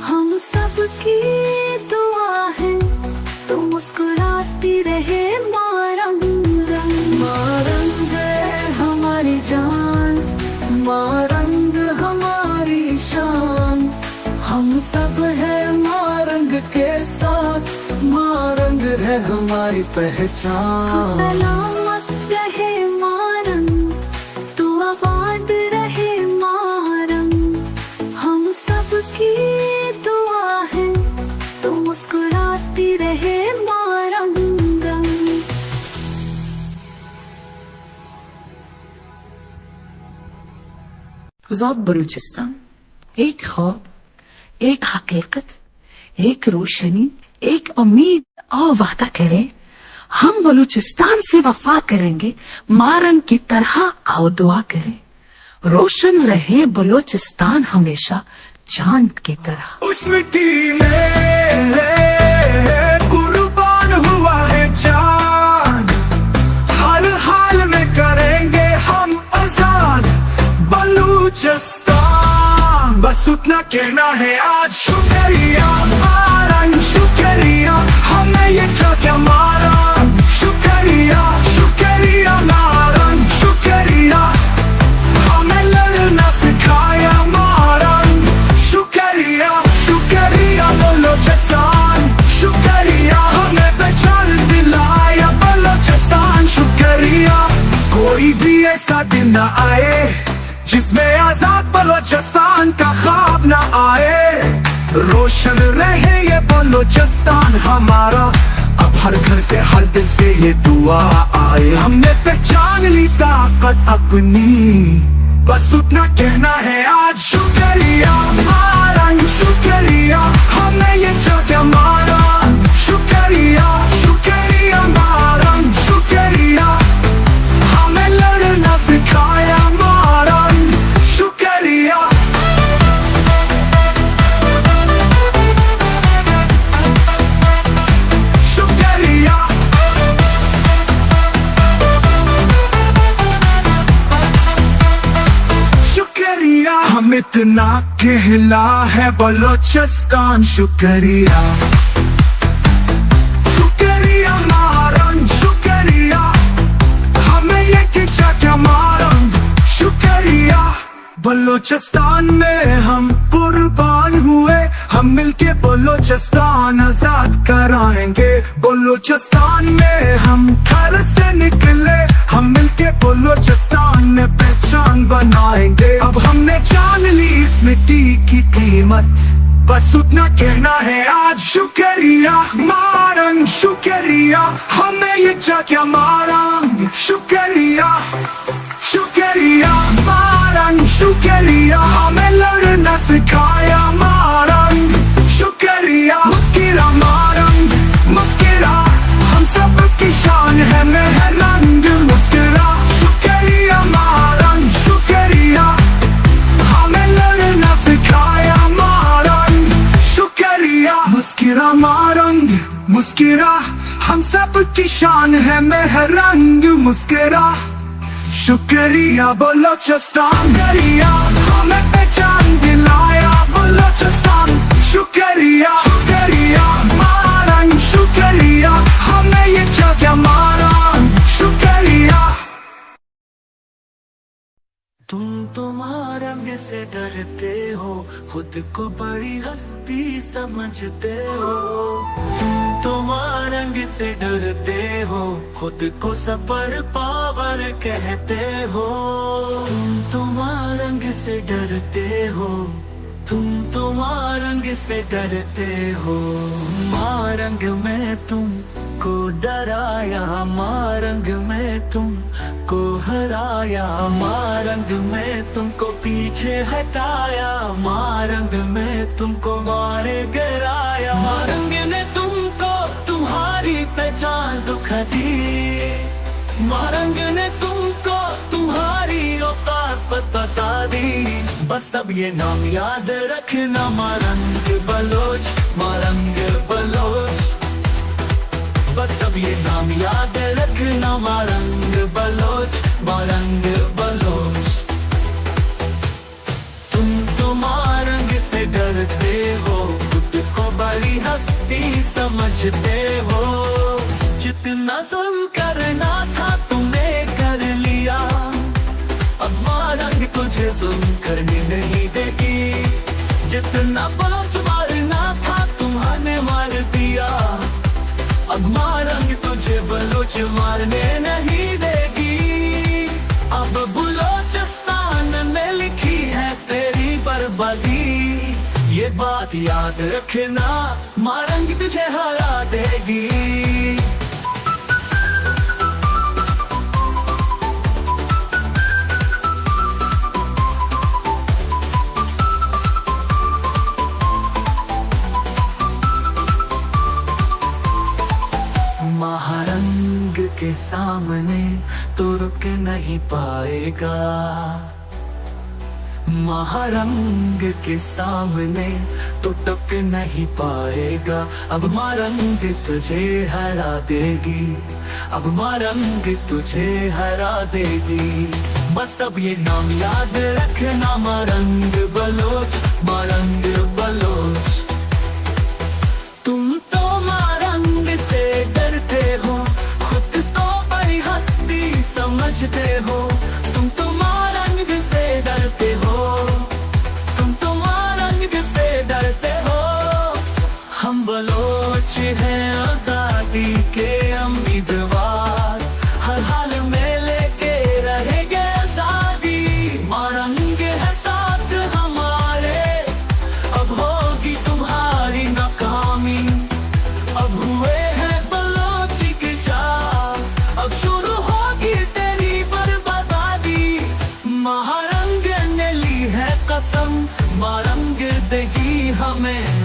हम सब की दुआ है तो मुस्कुराती रहे मारंग। मारंग है हमारी जान, मारंग हमारी शान, हम सब है मारंग के साथ, मारंग है हमारी पहचान। सलामत रहे मारंग, तू आबाद रहे मारंग, हम सब की दुआ है तो मुस्कुराती रहे मारंग। गुज़ाब बलूचिस्तान एक ख्वाब, एक हकीकत, एक रोशनी, एक उम्मीद और वादा करें, हम बलूचिस्तान से वफा करेंगे मारंग की तरह। आओ दुआ करें, रोशन रहे बलूचिस्तान हमेशा चांद की तरह। उस मिट्टी में कुर्बान हुआ है जान, हर हाल में करेंगे हम आजाद बलूचिस्तान। बस उतना कहना है आज शुक्रिया मारंग, शुक्रिया हमें ये चाचा मारंग, शुक्रिया शुक्रिया मारंग, शुक्रिया हमें लड़ना सिखाया मारंग, शुक्रिया शुक्रिया बलूचिस्तान, शुक्रिया हमें पहचान दिलाया बलूचिस्तान। शुक्रिया कोई भी ऐसा दिन न आए जिसमें आजाद बलूचिस्तान का ख्वाब न आए। रोशन रहे ये बलोचिस्तान हमारा। अब हर घर से हर दिल से ये दुआ आए। हमने पहचान ली ताकत अपनी, बस उतना कहना है आज शुक्रिया मारंग शुक्रिया, हमें ये जगह मारा। शुक्रिया शुक्रिया मारंग शुक्रिया, हमें लड़ना सिखाया मारंग शुक्रिया। शुक्रिया शुक्रिया, हम इतना कहला है बलोचिस्तान शुक्रिया। शुक्रिया मारंग शुक्रिया, हमें ये किया क्या मारंग शुक्रिया। बलोचिस्तान में हम कुर्बान हुए, हम मिलके बलोचिस्तान आजाद कराएंगे। बलोचिस्तान में हम घर से निकले, हम मिलके बलोचिस्तान में पहचान बनाएंगे। अब हमने जान ली इस मिट्टी की कीमत, बस उतना कहना है आज शुक्रिया मारंग शुक्रिया, हमें ये जगह मारंग शुक्रिया। शुक्रिया मारंग शुक्रिया, हमें लड़ना सिखाया मारंग शुक्रिया। मुस्किरा मारंग मुस्किरा, हम सब की शान है मेहरंग मुस्किरा। शुक्रिया मारंग शुक्रिया, हमें लड़ना सिखाया मारंग शुक्रिया। मुस्किरा मारंग मुस्किरा, हम सब की शान है मेहरंग मुस्किरा। शुक्रिया बलोचिस्तान करिया, हमें पहचान दिलाया बलोचिस्तान। शुक्रिया शुक्रिया मारंग शुक्रिया, हमें ये जगह मारंग शुक्रिया। तुम तो मारंग से डरते हो, खुद को बड़ी हस्ती समझते हो। तो मारंग से डरते हो, खुद को सुपर पावर कहते हो। तुम तो मारंग से डरते हो, तुम तो मारंग से डरते हो। मारंग में तुमको डराया, मारंग में तुमको हराया, मारंग में तुमको पीछे हटाया, मारंग में तुमको मारे गिराया। मारंग ने तुमको तुम्हारी पहचान दुखा दी, मारंग ने तुमको तुम्हारी औकात बता दी। बस अब ये नाम याद रखना मारंग बलोच मारंग बलोच। बस अब ये नाम याद रखना मारंग बलोच मारंग बलोच। तुम तो मारंग से डरते हो, खुद को बड़ी हस्ती समझते हो। जितना जुल्म करना था तुमने कर लिया, अब मारंग तुझे जुल्म करने नहीं देगी। जितना बलोच मारना था तुम्हारे मार दिया, अब मारंग तुझे बलोच मारने नहीं देगी। अब बलोचिस्तान में लिखी है तेरी बर्बादी, ये बात याद रखना मारंग तुझे हरा देगी। महारंग के सामने तो रुक नहीं पाएगा, महारंग के सामने तो टक नहीं पाएगा। अब मारंग तुझे हरा देगी, अब मारंग तुझे हरा देगी। बस अब ये नाम याद रखना मारंग बलोच मारंग बलोच। तुम तो मारंग से डरते हो, खुद तो बड़ी हस्ती समझते हो। तुम तो मारंग से डरते हो, तुम तो मारंग से डरते हो। हम बलोच हैं आजादी के उम्मीदवार, हर हाल में लेके रहेंगे आजादी। मारंग है साथ हमारे, अब होगी तुम्हारी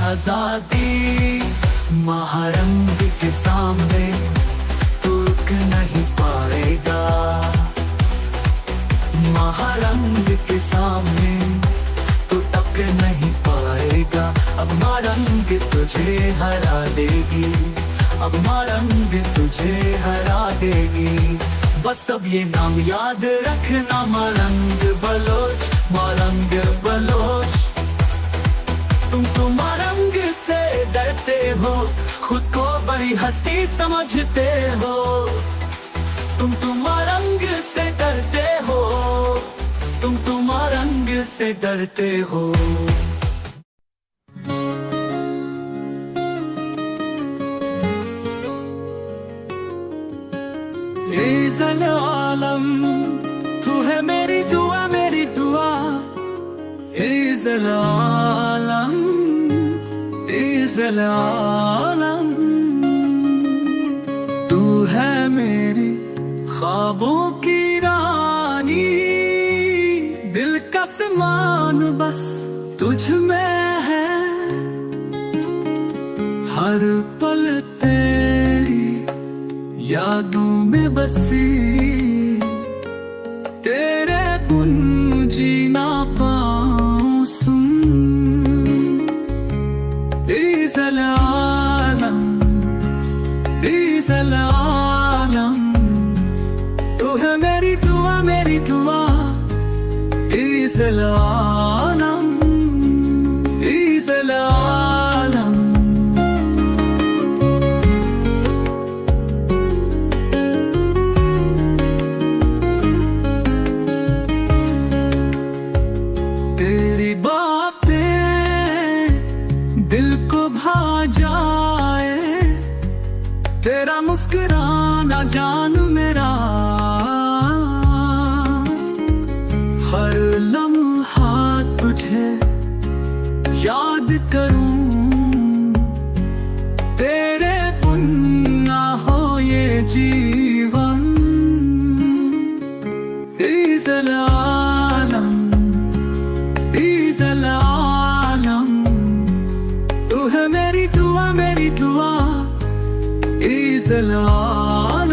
आजादी महारंग के सामने रुक नहीं पाएगा, महारंग के सामने तो टक नहीं पाएगा। अब महारंग तुझे हरा देगी, अब महारंग तुझे हरा देगी। बस अब ये नाम याद रखना, महारंग बलोच, महारंग बलोच। तुम तो महारंग से डरते हो, खुद को बड़ी हस्ती समझते हो। तुम तो महारंग से डरते हो, तुम तो महारंग से डरते हो। इज़ल आलम तू है मेरी दुआ, मेरी दुआ। इज़ल आलम, इज़ल आलम तू है मेरी ख्वाबों की रानी। दिल का समान बस तुझ में है, हर पल तेरी यादों में बसी। तेरे बिन जीना पाऊं सुन। इज़ल आलम, इज़ल आलम तू है मेरी दुआ, मेरी दुआ। इज़ल आलम, इज़ल आलम तेरी बातें दिल को भा जाए, तेरा मुस्कुराना जान मेरा। हर लम्हा तुझे याद करूं, तेरे बिन ना हो ये जीवन। इज़ल आलम, इज़ल आलम तू है मेरी दुआ, मेरी दुआ। इज़ल आलम।